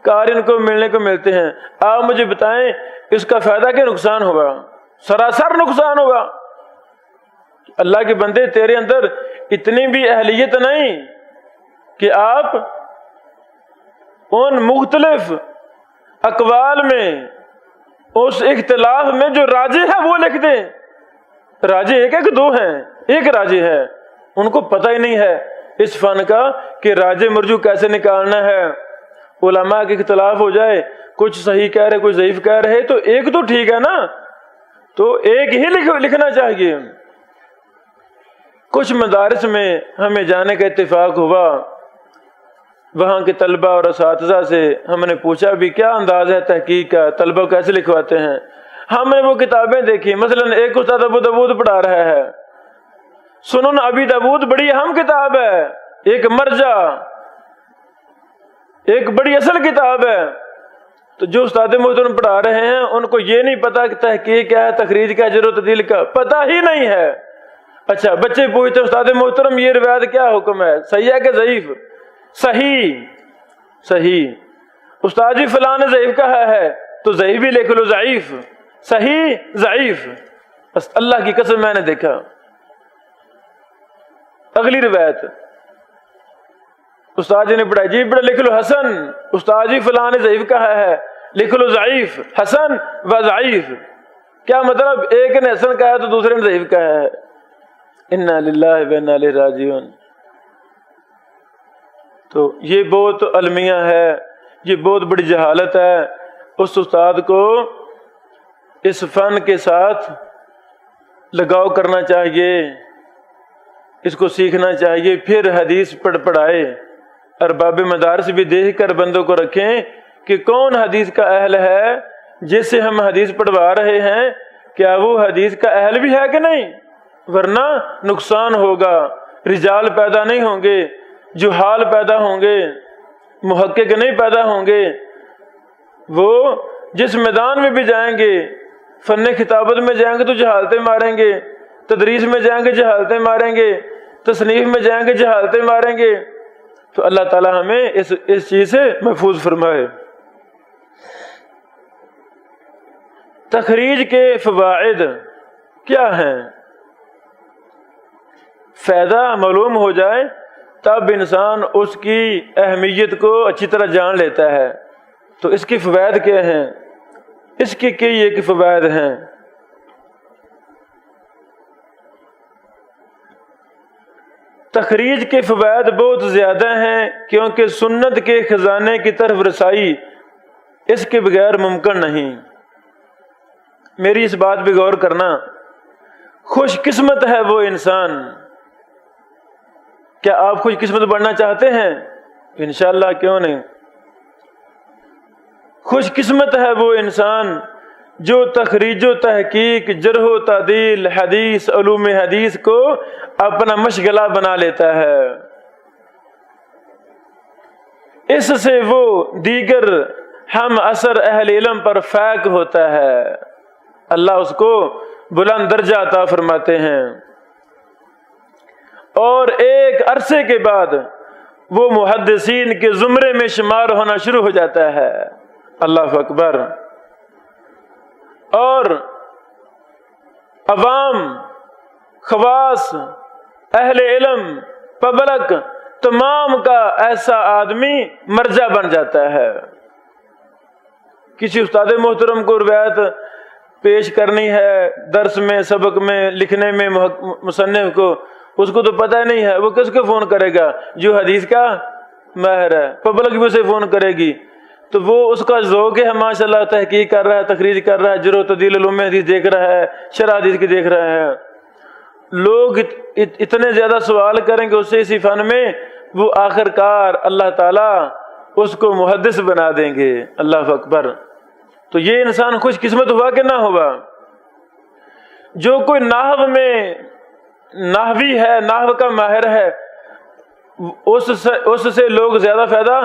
Speaker 2: قارئ کو ملنے کو ملتے ہیں۔ آپ مجھے بتائیں اس کا فائدہ کیا نقصان ہوگا؟ سراسر نقصان ہوگا۔ اللہ کے بندے، تیرے اندر اتنی بھی اہلیت نہیں کہ آپ ان مختلف اقوال میں اس اختلاف میں جو راجح ہے وہ لکھ دیں۔ راجح ایک ہے کہ 2 ہیں؟ ایک راجح ہے، ان کو پتہ ہی نہیں ہے اس فن کا کہ راجح مرجو کیسے نکالنا ہے۔ علماء کے اختلاف ہو جائے، کچھ صحیح کہہ رہے کچھ ضعیف کہہ رہے، تو ایک تو ٹھیک ہے نا، تو ایک ہی لکھنا چاہیے۔ کچھ مدارس میں ہمیں جانے کا اتفاق ہوا، وہاں کے طلبہ اور اساتذہ سے ہم نے پوچھا بھی کیا انداز ہے تحقیق کا، طلبہ کیسے لکھواتے ہیں۔ ہم نے وہ کتابیں دیکھی، مثلا ایک استاد ابو داؤد پڑھا رہا ہے، سنن ابی داؤد بڑی اہم کتاب ہے، ایک مرجع، ایک بڑی اصل کتاب ہے۔ تو جو استاد محترم پڑھا رہے ہیں ان کو یہ نہیں پتا کہ تحقیق کیا ہے، تخریج کیا ہے، جرح و تعدیل کا پتہ ہی نہیں ہے۔ اچھا، بچے پوچھتے استاد محترم یہ روایت کیا حکم ہے، صحیح ہے کہ ضعیف؟ صحیح۔ استاد جی فلاں نے ضعیف کہا ہے تو ضعیف بھی لکھ لو، ضعیف، صحیح، ضعیف۔ بس اللہ کی قسم میں نے دیکھا۔ اگلی روایت استاد جی نے پڑھائی، جی پڑھا، لکھ لو حسن، استاد جی فلاں نے ضعیف کہا ہے، لکھ لو ضعیف، حسن و ضعیف۔ کیا مطلب؟ ایک نے حسن کہا ہے تو دوسرے نے ضعیف کہا ہے۔ انا للہ و انا الیہ راجعون۔ تو یہ بہت المیہ ہے، یہ بہت بڑی جہالت ہے۔ اس استاد کو اس فن کے ساتھ لگاؤ کرنا چاہیے، اس کو سیکھنا چاہیے، پھر حدیث پڑھائے۔ ارباب مدارس بھی دیکھ کر بندوں کو رکھیں کہ کون حدیث کا اہل ہے، جس سے ہم حدیث پڑھوا رہے ہیں کیا وہ حدیث کا اہل بھی ہے کہ نہیں، ورنہ نقصان ہوگا۔ رجال پیدا نہیں ہوں گے، جہال پیدا ہوں گے، محقق نہیں پیدا ہوں گے۔ وہ جس میدان میں بھی جائیں گے، فن خطابت میں جائیں گے تو جہالتیں ماریں گے، تدریس میں جائیں گے جہالتیں ماریں گے، تصنیف میں جائیں گے جہالتیں ماریں گے۔ تو اللہ تعالی ہمیں اس چیز سے محفوظ فرمائے۔ تخریج کے فوائد کیا ہیں؟ فائدہ معلوم ہو جائے تب انسان اس کی اہمیت کو اچھی طرح جان لیتا ہے۔ تو اس کے فوائد کیا ہیں؟ اس کے کئی ایک فوائد ہیں۔ تخریج کے فوائد بہت زیادہ ہیں، کیونکہ سنت کے خزانے کی طرف رسائی اس کے بغیر ممکن نہیں۔ میری اس بات پہ غور کرنا، خوش قسمت ہے وہ انسان۔ کیا آپ خوش قسمت بننا چاہتے ہیں؟ انشاءاللہ، کیوں نہیں۔ خوش قسمت ہے وہ انسان جو تخریج و تحقیق، جرح و تعدیل، حدیث، علوم حدیث کو اپنا مشغلہ بنا لیتا ہے۔ اس سے وہ دیگر ہم عصر اہل علم پر فائق ہوتا ہے، اللہ اس کو بلند درجہ عطا فرماتے ہیں، اور ایک عرصے کے بعد وہ محدثین کے زمرے میں شمار ہونا شروع ہو جاتا ہے۔ اللہ اکبر۔ اور عوام، خواص، اہل علم، پبلک، تمام کا ایسا آدمی مرجع بن جاتا ہے۔ کسی استاد محترم کو روایت پیش کرنی ہے درس میں، سبق میں، لکھنے میں، مصنف کو، اس کو تو پتہ نہیں ہے، وہ کس کو فون کرے گا؟ جو حدیث کا ماہر ہے۔ پبلک بھی اسے فون کرے گی، تو وہ اس کا ذوق ہے، ماشاءاللہ تحقیق کر رہا ہے، تخریج کر رہا ہے، جرح و تعدیل، علوم حدیث دیکھ رہا ہے، شرح حدیث کی دیکھ رہا ہے۔ لوگ اتنے زیادہ سوال کریں گے اس سے اسی فن میں، وہ آخر کار اللہ تعالیٰ اس کو محدث بنا دیں گے۔ اللہ اکبر۔ تو یہ انسان خوش قسمت ہوا کہ نہ ہوا؟ جو کوئی نحو میں نحوی ہے، نحو کا ماہر ہے، اس سے لوگ زیادہ فائدہ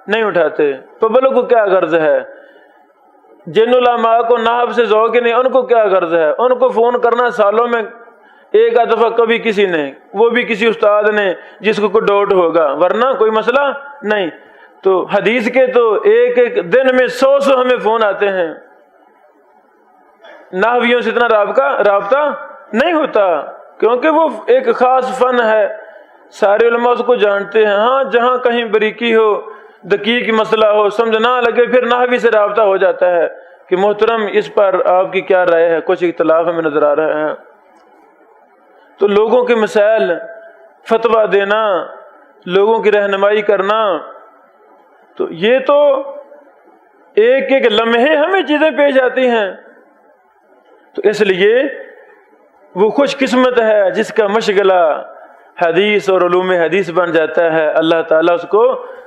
Speaker 2: نہیں اٹھاتے۔ پبلک کو کیا غرض ہے؟ جن علماء کو نحو سے ذوق نہیں، ان کو کیا غرض ہے؟ ان کو فون کرنا سالوں میں ایک آدھ دفعہ کبھی کسی نے، وہ بھی کسی استاد نے جس کو کوئی ڈاؤٹ ہوگا، ورنہ کوئی مسئلہ نہیں۔ تو حدیث کے تو ایک ایک دن میں 100 ہمیں فون آتے ہیں، نحویوں سے اتنا رابطہ نہیں ہوتا، کیونکہ وہ ایک خاص فن ہے، سارے علماء اس کو جانتے ہیں۔ ہاں جہاں کہیں بریکی ہو، دقیق مسئلہ ہو، سمجھ نہ لگے، پھر نحوی سے رابطہ ہو جاتا ہے کہ محترم اس پر آپ کی کیا رائے ہے، کچھ اختلاف ہمیں نظر آ رہا ہے۔ تو لوگوں کے مسائل فتویٰ دینا، لوگوں کی رہنمائی کرنا، تو یہ تو ایک ایک لمحے ہمیں چیزیں پیش آتی ہیں۔ تو اس لیے وہ خوش قسمت ہے جس کا مشغلہ حدیث اور علوم حدیث بن جاتا ہے، اللہ تعالیٰ اس کو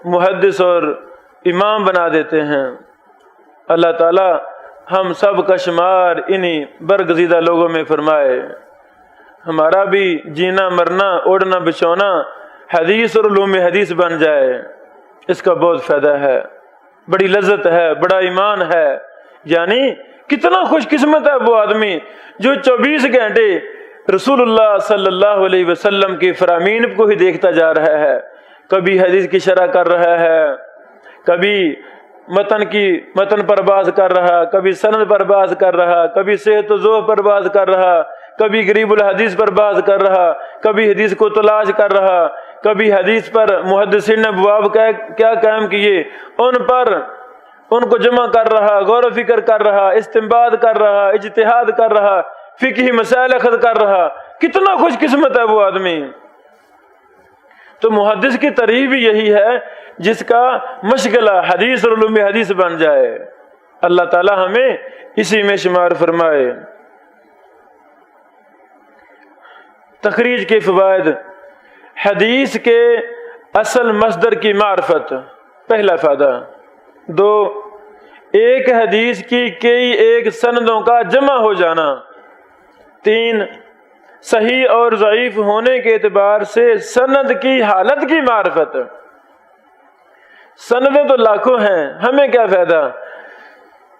Speaker 2: محدث اور امام بنا دیتے ہیں۔ اللہ تعالیٰ ہم سب کا شمار انہی برگزیدہ لوگوں میں فرمائے، ہمارا بھی جینا مرنا اوڑھنا بچھونا حدیث اور علوم حدیث بن جائے۔ اس کا بہت فائدہ ہے، بڑی لذت ہے، بڑا ایمان ہے۔ یعنی کتنا خوش قسمت ہے وہ آدمی جو 24 گھنٹے رسول اللہ صلی اللہ علیہ وسلم کی فرامین کو ہی دیکھتا جا رہا ہے، کبھی حدیث کی شرح کر رہا ہے، کبھی متن پر بحث کر رہا، کبھی سند پر بحث کر رہا، کبھی صحت و ضعف پر بحث کر رہا، کبھی غریب الحدیث پر بحث کر رہا، کبھی حدیث کو تلاش کر رہا، کبھی حدیث پر محدثین نے ابواب کیا قائم کیے ان کو جمع کر رہا، غور و فکر کر رہا، استنباط کر رہا، اجتہاد کر رہا، فقہی مسائل اخذ کر رہا۔ کتنا خوش قسمت ہے وہ آدمی۔ تو محدث کی تعریف یہی ہے جس کا مشغلہ حدیث اور علوم حدیث بن جائے۔ اللہ تعالی ہمیں اسی میں شمار فرمائے۔ تخریج کے فوائد۔ حدیث کے اصل مصدر کی معرفت، پہلا فائدہ۔ 2، ایک حدیث کی کئی ایک سندوں کا جمع ہو جانا۔ 3، صحیح اور ضعیف ہونے کے اعتبار سے سند کی حالت کی معرفت۔ سندیں تو لاکھوں ہیں، ہمیں کیا فائدہ؟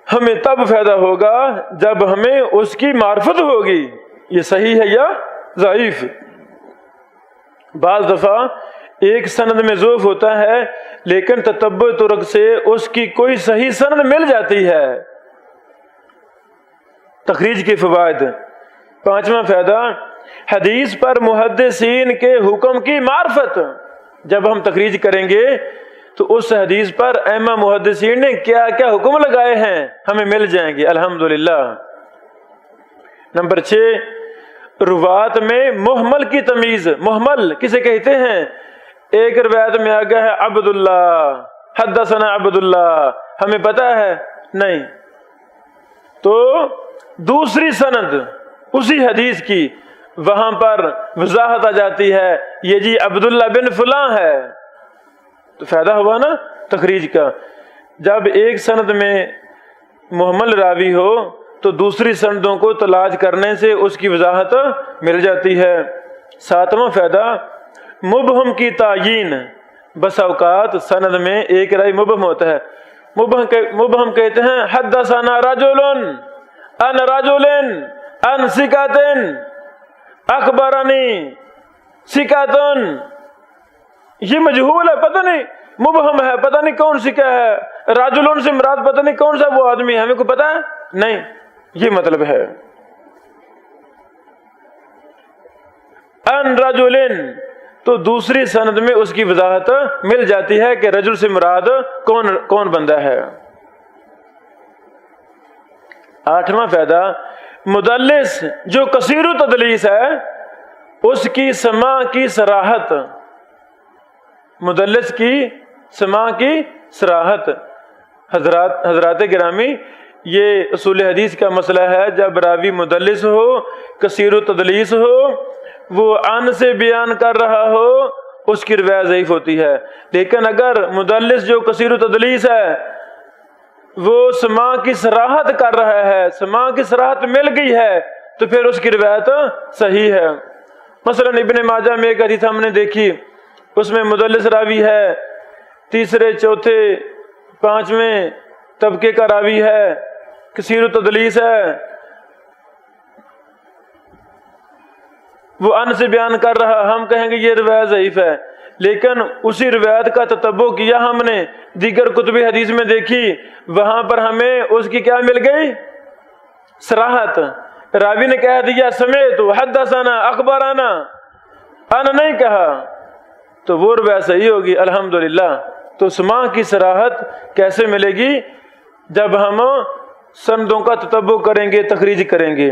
Speaker 2: ہمیں تب فائدہ ہوگا جب ہمیں اس کی معرفت ہوگی، یہ صحیح ہے یا ضعیف۔ بعض دفعہ ایک سند میں ضعف ہوتا ہے لیکن تتبع طرق سے اس کی کوئی صحیح سند مل جاتی ہے۔ تخریج کے فوائد۔ 5واں فائدہ، حدیث پر محدثین کے حکم کی معرفت۔ جب ہم تخریج کریں گے تو اس حدیث پر ائمہ محدثین نے کیا کیا حکم لگائے ہیں ہمیں مل جائیں گے الحمدللہ۔ نمبر 6، روات میں محمل کی تمیز۔ محمل کسے کہتے ہیں؟ ایک روایت میں آ گیا ہے عبداللہ، حدثنا عبداللہ، ہمیں پتہ ہے نہیں، تو دوسری سند اسی حدیث کی وہاں پر وضاحت آ جاتی ہے، یہ جی عبداللہ بن فلاں ہے، تو فائدہ ہوا نا تخریج کا۔ جب ایک سند میں محمل راوی ہو تو دوسری سندوں کو تلاش کرنے سے اس کی وضاحت مل جاتی ہے۔ 7واں فائدہ، مبہم کی تعیین۔ بس اوقات سند میں ایک راوی مبہم ہوتا ہے، مبہم کہتے ہیں حدثنا رجل ان رجل ان ثقۃ اخبرنی ثقۃ، یہ مجہول ہے، پتہ نہیں، مبہم ہے، پتہ نہیں کون ثقہ ہے، رجل سے مراد پتہ نہیں کون سا وہ آدمی ہے، ہمیں کو پتہ ہے نہیں، یہ مطلب ہے۔ ان رجل، تو دوسری سند میں اس کی وضاحت مل جاتی ہے کہ رجل سے مراد کون بندہ ہے۔ 8واں فائدہ، مدلس جو کثیر التدلیس ہے اس کی سماع کی صراحت۔ مدلس کی سماع کی صراحت۔ حضرات گرامی، یہ اصول حدیث کا مسئلہ ہے، جب راوی مدلس ہو، کثیر التدلیس ہو، وہ عن سے بیان کر رہا ہو، اس کی روایت ضعیف ہوتی ہے۔ لیکن اگر مدلس جو کثیر التدلیس ہے وہ سماع کی صراحت کر رہا ہے، سماع کی صراحت مل گئی ہے، تو پھر اس کی روایت صحیح ہے۔ مثلا ابن ماجہ میں ایک حدیث ہم نے دیکھی، اس میں مدلس راوی ہے، تیسرے چوتھے پانچویں طبقے کا راوی ہے، کثیر تدلیس ہے، وہ ان سے بیان کر رہا، ہم کہیں گے یہ روایت ضعیف ہے، لیکن اسی روایت کا تتبع کیا ہم نے، دیگر کتب حدیث میں دیکھی، وہاں پر ہمیں اس کی کیا مل گئی؟ صراحت۔ راوی نے کہہ دیا سمعت، حدثنا، اخبرنا، انا نہیں کہا، تو وہ روایت صحیح ہوگی الحمدللہ۔ تو سماع کی صراحت کیسے ملے گی؟ جب ہم سندوں کا تتبع کریں گے، تخریج کریں گے،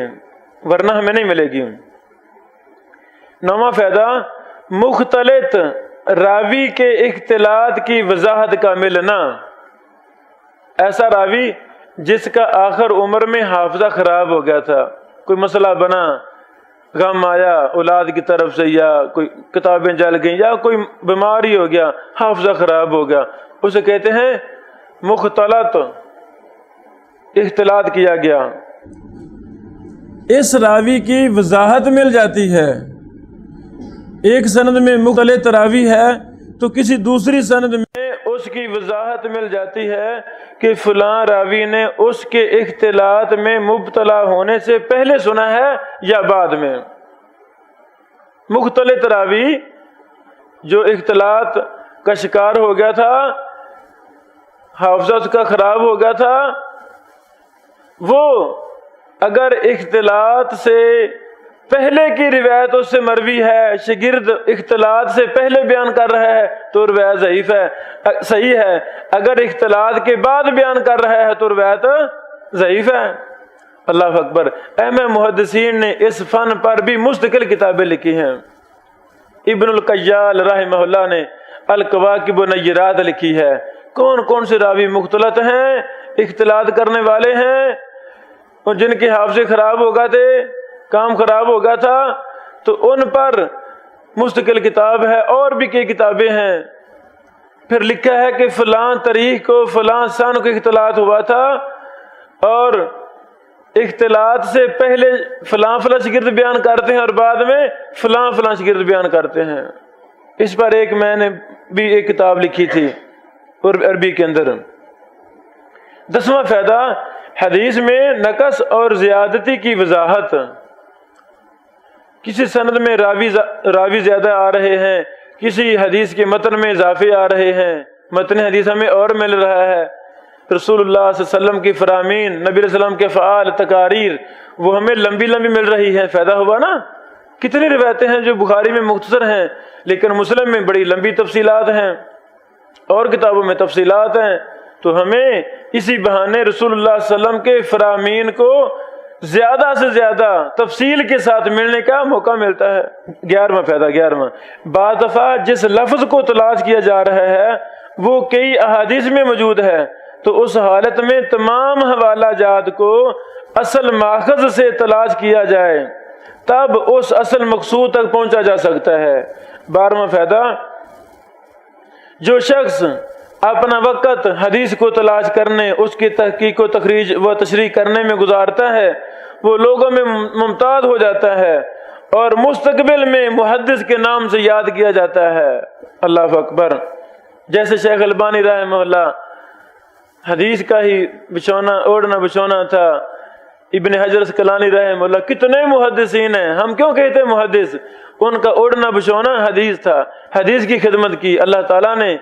Speaker 2: ورنہ ہمیں نہیں ملے گی۔ نواں فائدہ، مختلط راوی کے اختلاط کی وضاحت کا ملنا۔ ایسا راوی جس کا آخر عمر میں حافظہ خراب ہو گیا تھا، کوئی مسئلہ بنا، غم آیا اولاد کی طرف سے، یا کوئی کتابیں جل گئیں، یا کوئی بیماری ہو گیا، حافظہ خراب ہو گیا، اسے کہتے ہیں مختلط، اختلاط کیا گیا۔ اس راوی کی وضاحت مل جاتی ہے۔ ایک سند میں مختلط راوی ہے تو کسی دوسری سند میں اس کی وضاحت مل جاتی ہے کہ فلاں راوی نے اس کے اختلاط میں مبتلا ہونے سے پہلے سنا ہے یا بعد میں۔ مختلط راوی جو اختلاط کا شکار ہو گیا تھا، حافظہ اس کا خراب ہو گیا تھا، وہ اگر اختلاط سے پہلے کی روایت اس سے مروی ہے، شاگرد اختلاط سے پہلے بیان کر رہا ہے تو روایت ضعیف ہے، صحیح ہے۔ اگر اختلاط کے بعد بیان کر رہا ہے تو روایت ضعیف ہے۔ اللہ اکبر۔ اہم محدثین نے اس فن پر بھی مستقل کتابیں لکھی ہیں۔ ابن القیال رحمہ اللہ نے الکواکب والنیرات لکھی ہے۔ کون کون سے راوی مختلط ہیں، اختلاط کرنے والے ہیں، اور جن کے حافظے خراب ہو گئے تھے، کام خراب ہو گیا تھا، تو ان پر مستقل کتاب ہے، اور بھی کئی کتابیں ہیں۔ پھر لکھا ہے کہ فلاں تاریخ کو فلاں سن کو اختلاط ہوا تھا، اور اختلاط سے پہلے فلاں فلاں شاگرد بیان کرتے ہیں اور بعد میں فلاں فلاں شاگرد بیان کرتے ہیں۔ اس پر میں نے بھی ایک کتاب لکھی تھی عربی کے اندر۔ 10واں فائدہ، حدیث میں نقص اور زیادتی کی وضاحت۔ کسی سند میں راوی زیادہ آ رہے ہیں، کسی حدیث کے متن میں اضافے آ رہے ہیں، متن حدیث ہمیں اور مل رہا ہے، رسول اللہ صلی اللہ علیہ وسلم کی فرامین، نبی علیہ السلام کے فعال تقاریر وہ ہمیں لمبی لمبی مل رہی ہے، فائدہ ہوا نا۔ کتنی روایتیں ہیں جو بخاری میں مختصر ہیں لیکن مسلم میں بڑی لمبی تفصیلات ہیں، اور کتابوں میں تفصیلات ہیں، تو ہمیں اسی بہانے رسول اللہ صلی اللہ علیہ وسلم کے فرامین کو زیادہ سے زیادہ تفصیل کے ساتھ ملنے کا موقع ملتا ہے۔ 11واں فائدہ، 11واں، بعض دفعہ جس لفظ کو تلاش کیا جا رہا ہے وہ کئی احادیث میں موجود ہے، تو اس حالت میں تمام حوالہ جات کو اصل ماخذ سے تلاش کیا جائے، تب اس اصل مقصود تک پہنچا جا سکتا ہے۔ 12واں فائدہ، جو شخص اپنا وقت حدیث کو تلاش کرنے، اس کی تحقیق و تخریج و تشریح کرنے میں گزارتا ہے، وہ لوگوں میں ممتاز ہو جاتا ہے اور مستقبل میں محدث کے نام سے یاد کیا جاتا ہے۔ اللہ اکبر۔ جیسے شیخ البانی رحمہ اللہ حدیث کا ہی بچھونا اوڑھنا بچھونا تھا، ابن حجر اسقلانی رحمہ اللہ، کتنے محدثین ہیں، ہم کیوں کہتے ہیں محدث؟ ان کا اوڑھنا بچھونا حدیث تھا، حدیث کی خدمت کی، اللہ تعالیٰ نے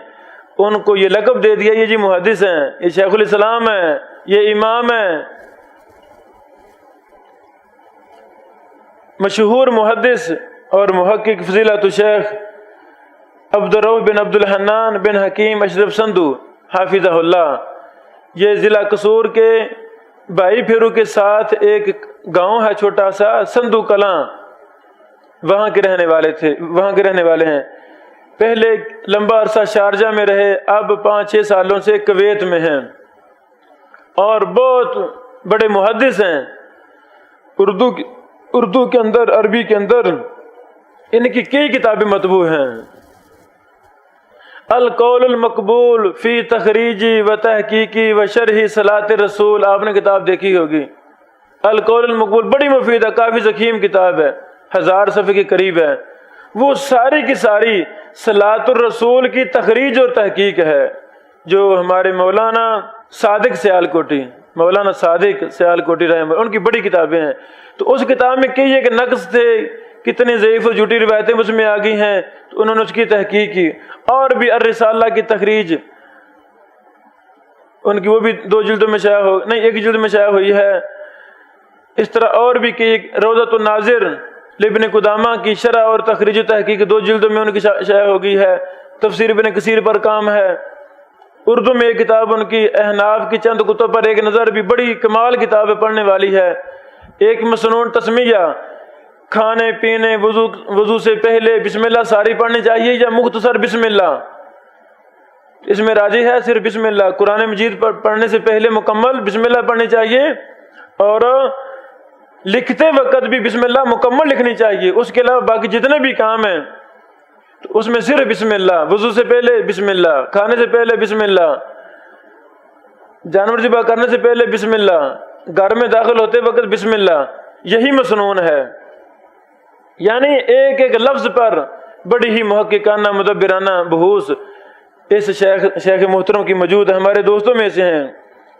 Speaker 2: ان کو یہ لقب دے دیا، یہ جی محدث ہیں، یہ شیخ الاسلام ہیں، یہ امام ہیں۔ مشہور محدث اور محقق فضیلت الشیخ عبدالرؤف بن عبد الحنان بن حکیم اشرف سندو حافظہ اللہ، یہ ضلع قصور کے بائی پھیرو کے ساتھ ایک گاؤں ہے چھوٹا سا، سندو کلاں، وہاں کے رہنے والے ہیں۔ پہلے لمبا عرصہ شارجہ میں رہے، اب 5-6 سالوں سے کویت میں ہیں، اور بہت بڑے محدث ہیں۔ اردو کے اندر، عربی کے اندر ان کی کئی کتابیں مطبوع ہیں۔ القول المقبول فی تخریجی و تحقیقی و شرح صلاۃ الرسول، آپ نے کتاب دیکھی ہوگی۔ القول المقبول بڑی مفید ہے، کافی ضخیم کتاب ہے، 1000 صفحے کے قریب ہے۔ وہ ساری کی ساری صلاۃ الرسول کی تخریج اور تحقیق ہے، جو ہمارے مولانا صادق سیالکوٹی مولانا صادق سیالکوٹی رحمہ اللہ، ان کی بڑی کتابیں ہیں. تو اس کتاب میں کئی ایک نقص تھے، کتنی ضعیف و جھوٹی روایتیں اس میں آ گئی ہیں، تو انہوں نے اس کی تحقیق کی. اور بھی الرسالہ کی تخریج ان کی، وہ بھی 2 جلدوں میں شائع ہو، نہیں 1 جلد میں شائع ہوئی ہے. اس طرح اور بھی کئی، روضۃ الناظر لابن قدامہ کی شرح اور تخریج و تحقیق 2 جلدوں میں ان کی شائع ہو گئی ہے. تفسیر ابن کثیر پر کام ہے. اردو میں ایک کتاب ان کی احناف کی چند کتب پر ایک نظر بھی بڑی کمال کتاب ہے، پڑھنے والی ہے. ایک مسنون تسمیہ، کھانے پینے وضو سے پہلے بسم اللہ ساری پڑھنی چاہیے یا مختصر بسم اللہ؟ اس میں راجح ہے صرف بسم اللہ. قرآن مجید پڑھنے سے پہلے مکمل بسم اللہ پڑھنی چاہیے، اور لکھتے وقت بھی بسم اللہ مکمل لکھنی چاہیے. اس کے علاوہ باقی جتنے بھی کام ہیں تو اس میں صرف بسم اللہ. وضو سے پہلے بسم اللہ، کھانے سے پہلے بسم اللہ، جانور ذبح کرنے سے پہلے بسم اللہ، گھر میں داخل ہوتے وقت بسم اللہ. یہی مسنون ہے. یعنی ایک ایک لفظ پر بڑی ہی محققانہ مدبرانہ بحوث اس شیخ محترم کی موجود ہے. ہمارے دوستوں میں سے ہیں،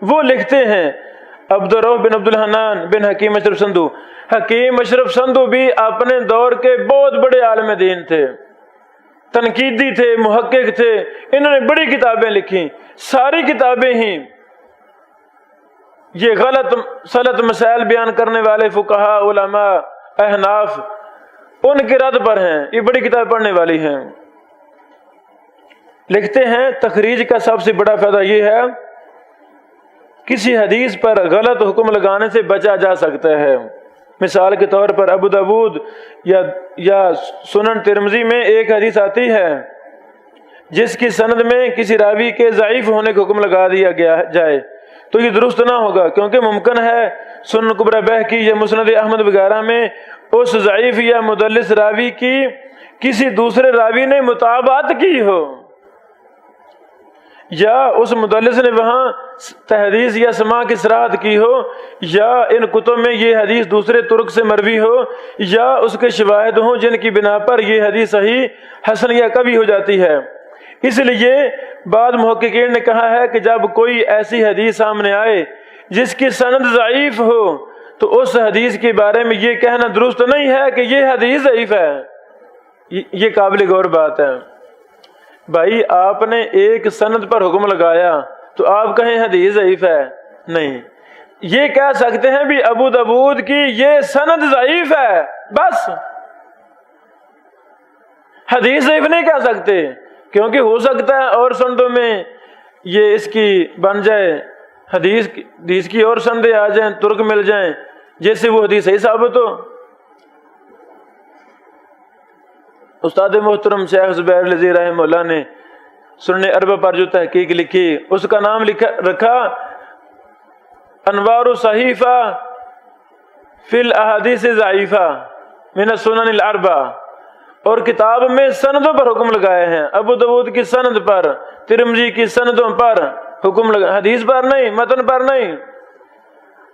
Speaker 2: وہ لکھتے ہیں. عبدالرؤف بن عبدالحنان بن حکیم اشرف سندھو. حکیم اشرف سندھو بھی اپنے دور کے بہت بڑے عالم دین تھے، تنقیدی تھے، محقق تھے. انہوں نے بڑی کتابیں لکھی. ساری کتابیں ہی یہ غلط مسائل بیان کرنے والے فقہاء، علماء، احناف، ان کے رد پر ہیں. یہ بڑی کتاب پڑھنے والی ہیں. لکھتے ہیں تخریج کا سب سے بڑا فائدہ یہ ہے، کسی حدیث پر غلط حکم لگانے سے بچا جا سکتا ہے. مثال کے طور پر ابو داؤد یا سنن ترمذی میں ایک حدیث آتی ہے جس کی سند میں کسی راوی کے ضعیف ہونے کا حکم لگا دیا گیا جائے تو یہ درست نہ ہوگا، کیونکہ ممکن ہے سنن کبری بہقی یا مسند احمد وغیرہ میں اس ضعیف یا مدلس راوی کی کسی دوسرے راوی نے متابعت کی ہو، یا اس مدلس نے وہاں تحدیث یا سماع کی صراحت کی ہو، یا ان کتب میں یہ حدیث دوسرے طرق سے مروی ہو، یا اس کے شواہد ہوں جن کی بنا پر یہ حدیث صحیح، حسن یا کبھی ہو جاتی ہے. اس لیے بعض محققین نے کہا ہے کہ جب کوئی ایسی حدیث سامنے آئے جس کی سند ضعیف ہو تو اس حدیث کے بارے میں یہ کہنا درست نہیں ہے کہ یہ حدیث ضعیف ہے. یہ قابل غور بات ہے. بھائی آپ نے ایک سند پر حکم لگایا تو آپ کہیں حدیث ضعیف ہے؟ نہیں. یہ کہہ سکتے ہیں بھی ابو داؤد کی یہ سند ضعیف ہے، بس. حدیث ضعیف نہیں کہہ سکتے، کیونکہ ہو سکتا ہے اور سندوں میں یہ اس کی بن جائے، حدیث کی اور سندیں آ جائیں، ترک مل جائیں جیسے وہ حدیث صحیح ثابت ہو. استاد محترم شیخ زبیر لذیذ رحمہ اللہ نے سنن اربع پر جو تحقیق لکھی اس کا نام رکھا انوار الصحیفہ فی الاحادیث ضعیفہ من السنن الاربع، اور کتاب میں سندوں پر حکم لگائے ہیں. ابو داؤد کی سند پر، ترمذی کی سندوں پر حکم لگا، حدیث پر نہیں، متن پر نہیں.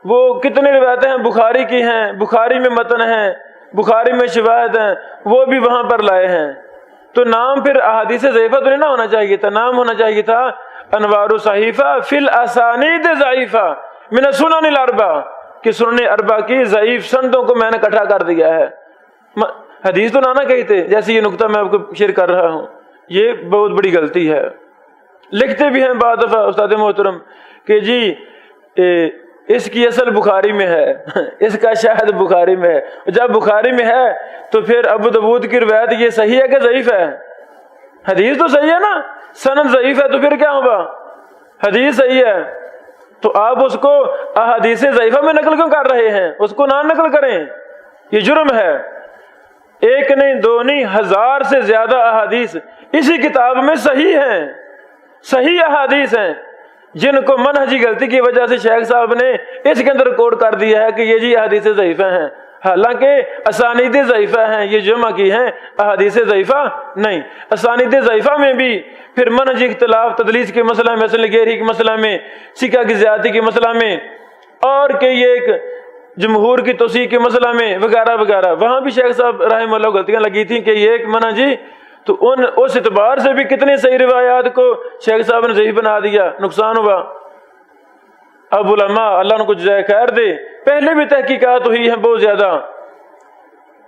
Speaker 2: وہ کتنی روایتیں ہیں بخاری کی ہیں، بخاری میں متن ہیں، بخاری میں شواہد ہیں، وہ بھی وہاں پر لائے ہیں. تو نام پھر احادیث ضعیفہ تو نہیں نہ ہونا چاہیے تھا، نام ہونا چاہیے تھا انوار الصحیفہ فی الاسانید ضعیفہ من السنن الاربع، کہ سنن اربع کی ضعیف سندوں کو میں نے اکٹھا کر دیا ہے. حدیث تو نہ کہتے، جیسے یہ نقطہ میں آپ کو شیئر کر رہا ہوں. یہ بہت بڑی غلطی ہے. لکھتے بھی ہیں بعض دفعہ استاد محترم کہ جی اس کی اصل بخاری میں ہے، اس کا شاہد بخاری میں ہے. جب بخاری میں ہے تو پھر ابو داؤد کی روایت یہ صحیح ہے کہ ضعیف ہے؟ حدیث تو صحیح ہے نا، سند ضعیف ہے تو پھر کیا ہوگا؟ حدیث صحیح ہے تو آپ اس کو احادیث ضعیفہ میں نقل کیوں کر رہے ہیں؟ اس کو نہ نقل کریں، یہ جرم ہے. ایک نہیں دو نہیں، 1000 سے زیادہ احادیث اسی کتاب میں صحیح ہیں، صحیح احادیث ہیں جن کو منہجی غلطی کی وجہ سے شیخ صاحب نے اس کے اندر کوڈ کر دیا ہے کہ یہ جی احادیث ضعیفہ ہیں، حالانکہ اسانید ضعیفہ ہیں، یہ جمع کی ہیں، احادیث ضعیفہ نہیں. اسانید ضعیفہ میں بھی پھر منہجی اختلاف، تدلیس کے مسئلہ میں، اصل گیری کے مسئلہ میں، سکہ کی زیادتی کے مسئلہ میں، اور کہ یہ ایک جمہور کی توثیق کے مسئلہ میں وغیرہ وغیرہ، وہاں بھی شیخ صاحب رحمہ اللہ غلطیاں لگی تھیں کہ یہ ایک منہجی. تو اس اعتبار سے بھی کتنی صحیح روایات کو شیخ صاحب نے ضعیف بنا دیا، نقصان ہوا. اب علماء اللہ ان کو جزائے خیر دے پہلے بھی تحقیقات ہوئی ہیں بہت زیادہ،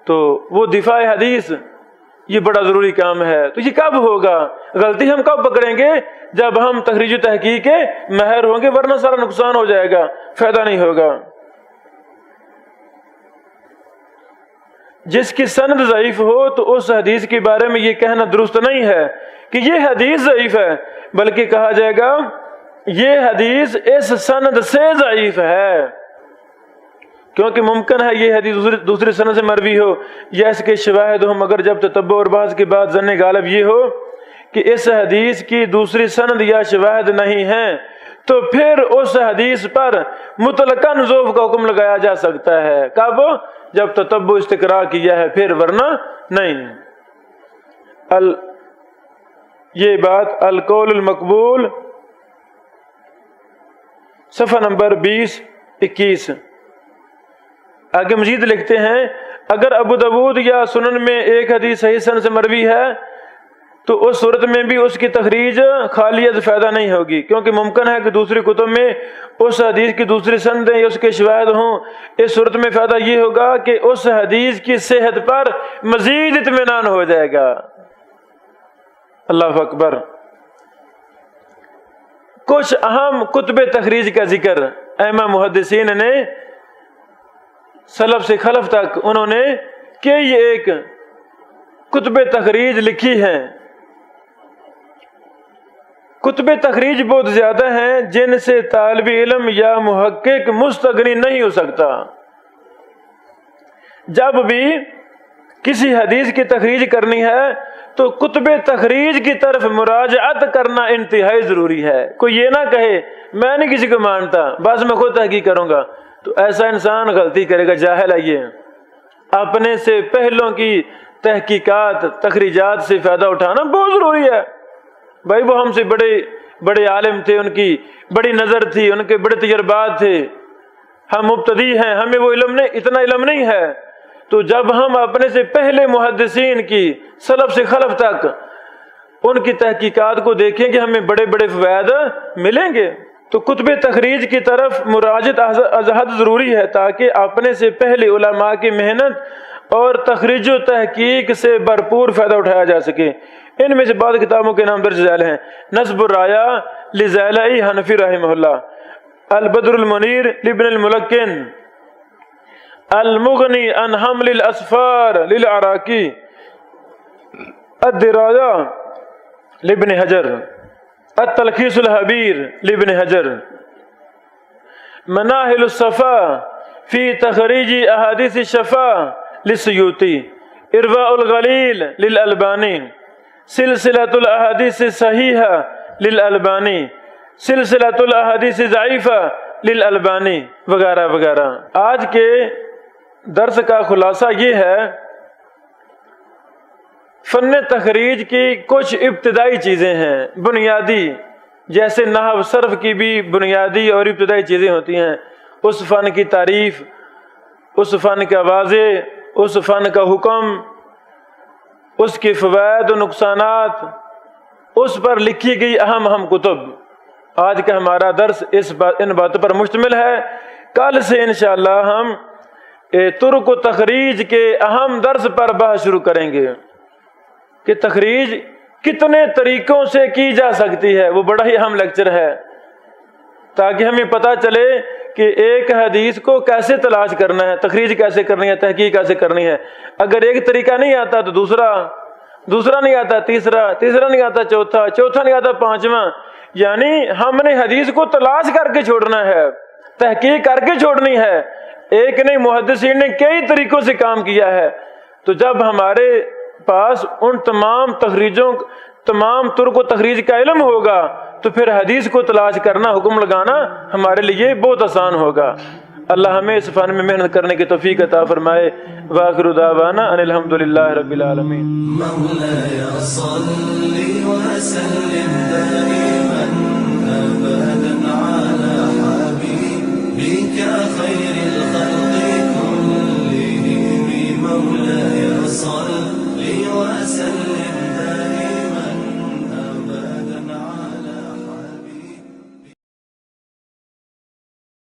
Speaker 2: تو وہ دفاع حدیث یہ بڑا ضروری کام ہے۔ تو یہ کب ہوگا؟ غلطی ہم کب پکڑیں گے؟ جب ہم تخریج و تحقیق کے ماہر ہوں گے، ورنہ سارا نقصان ہو جائے گا، فائدہ نہیں ہوگا۔ جس کی سند ضعیف ہو تو اس حدیث کے بارے میں یہ کہنا درست نہیں ہے کہ یہ حدیث ضعیف ہے، بلکہ کہا جائے گا یہ حدیث اس سند سے ضعیف ہے، کیونکہ ممکن ہے یہ حدیث دوسری سند سے مروی ہو یا اس کے شواہد ہو، مگر جب تتبع اور بحث کے بعد ظن غالب یہ ہو کہ اس حدیث کی دوسری سند یا شواہد نہیں ہیں، تو پھر اس حدیث پر مطلقاً ضعف کا حکم لگایا جا سکتا ہے۔ کب؟ جب تتبع استقراء کیا ہے، پھر ورنہ نہیں۔ یہ بات القول المقبول صفحہ نمبر 20-21۔ آگے مزید لکھتے ہیں اگر ابو داؤد یا سنن میں ایک حدیث صحیح سند سے مروی ہے تو اس صورت میں بھی اس کی تخریج خالی از فائدہ نہیں ہوگی، کیونکہ ممکن ہے کہ دوسری کتب میں اس حدیث کی دوسری سندیں یا اس کے شواہد ہوں۔ اس صورت میں فائدہ یہ ہوگا کہ اس حدیث کی صحت پر مزید اطمینان ہو جائے گا۔ اللہ اکبر۔ کچھ اہم کتب تخریج کا ذکر ائمہ محدثین نے سلف سے خلف تک انہوں نے کئی ایک کتب تخریج لکھی ہیں۔ کتب تخریج بہت زیادہ ہیں جن سے طالب علم یا محقق مستغنی نہیں ہو سکتا۔ جب بھی کسی حدیث کی تخریج کرنی ہے تو کتب تخریج کی طرف مراجعت کرنا انتہائی ضروری ہے۔ کوئی یہ نہ کہے میں نہیں کسی کو مانتا، بس میں خود تحقیق کروں گا، تو ایسا انسان غلطی کرے گا، جاہل ہے یہ۔ اپنے سے پہلوں کی تحقیقات تخریجات سے فائدہ اٹھانا بہت ضروری ہے۔ بھائی وہ ہم سے بڑے عالم تھے، ان کی بڑی نظر تھی، ان کے بڑے تجربات تھے، ہم مبتدی ہیں، ہمیں وہ علم نہیں، اتنا علم نہیں ہے۔ تو جب ہم اپنے سے پہلے محدثین کی سلف سے خلف تک ان کی تحقیقات کو دیکھیں گے، ہمیں بڑے بڑے فوائد ملیں گے۔ تو کتب تخریج کی طرف مراجعت از حد ضروری ہے تاکہ اپنے سے پہلے علماء کی محنت اور تخریج و تحقیق سے بھرپور فائدہ اٹھایا جا سکے۔ ان میں سے بعض کتابوں کے نام درج ذیل ہیں: نصب الرایا لزیلعی حنفی رحمہ اللہ، البدر المنیر لابن الملکن، المغنی عن حمل الاسفار للعراقی، الدرایا لابن حجر، التلخیص الحبیر لابن حجر، مناہل الصفا فی تخریج احادیث الشفا للسیوطی، ارواء الغلیل للالبانی، سلسلۃ الاحادیث الصحیحہ للالبانی، سلسلۃ الاحادیث ضعیفہ للالبانی، وغیرہ وغیرہ۔ آج کے درس کا خلاصہ یہ ہے، فن تخریج کی کچھ ابتدائی چیزیں ہیں بنیادی، جیسے نحو صرف کی بھی بنیادی اور ابتدائی چیزیں ہوتی ہیں۔ اس فن کی تعریف، اس فن کا واضح، اس فن کا حکم، اس کے فوائد و نقصانات، اس پر لکھی گئی اہم کتب۔ آج کا ہمارا درس ان باتوں پر مشتمل ہے۔ کل سے انشاءاللہ ہم ترک و تخریج کے اہم درس پر بحث شروع کریں گے کہ تخریج کتنے طریقوں سے کی جا سکتی ہے۔ وہ بڑا ہی اہم لیکچر ہے تاکہ ہمیں پتہ چلے کہ ایک حدیث کو کیسے تلاش کرنا ہے، تخریج کیسے کرنی ہے، تحقیق کیسے کرنی ہے۔ اگر ایک طریقہ نہیں آتا تو دوسرا نہیں آتا، تیسرا نہیں آتا، چوتھا نہیں آتا، پانچواں۔ یعنی ہم نے حدیث کو تلاش کر کے چھوڑنا ہے، تحقیق کر کے چھوڑنی ہے۔ ایک نہیں، محدثین نے کئی طریقوں سے کام کیا ہے۔ تو جب ہمارے پاس ان تمام ترک و تخریج کا علم ہوگا تو پھر حدیث کو تلاش کرنا، حکم لگانا ہمارے لیے بہت آسان ہوگا۔ اللہ ہمیں اس فن میں محنت کرنے کی توفیق عطا فرمائے۔ وآخر دعوانا ان الحمدللہ رب العالمین۔
Speaker 1: مولاي صل وسلم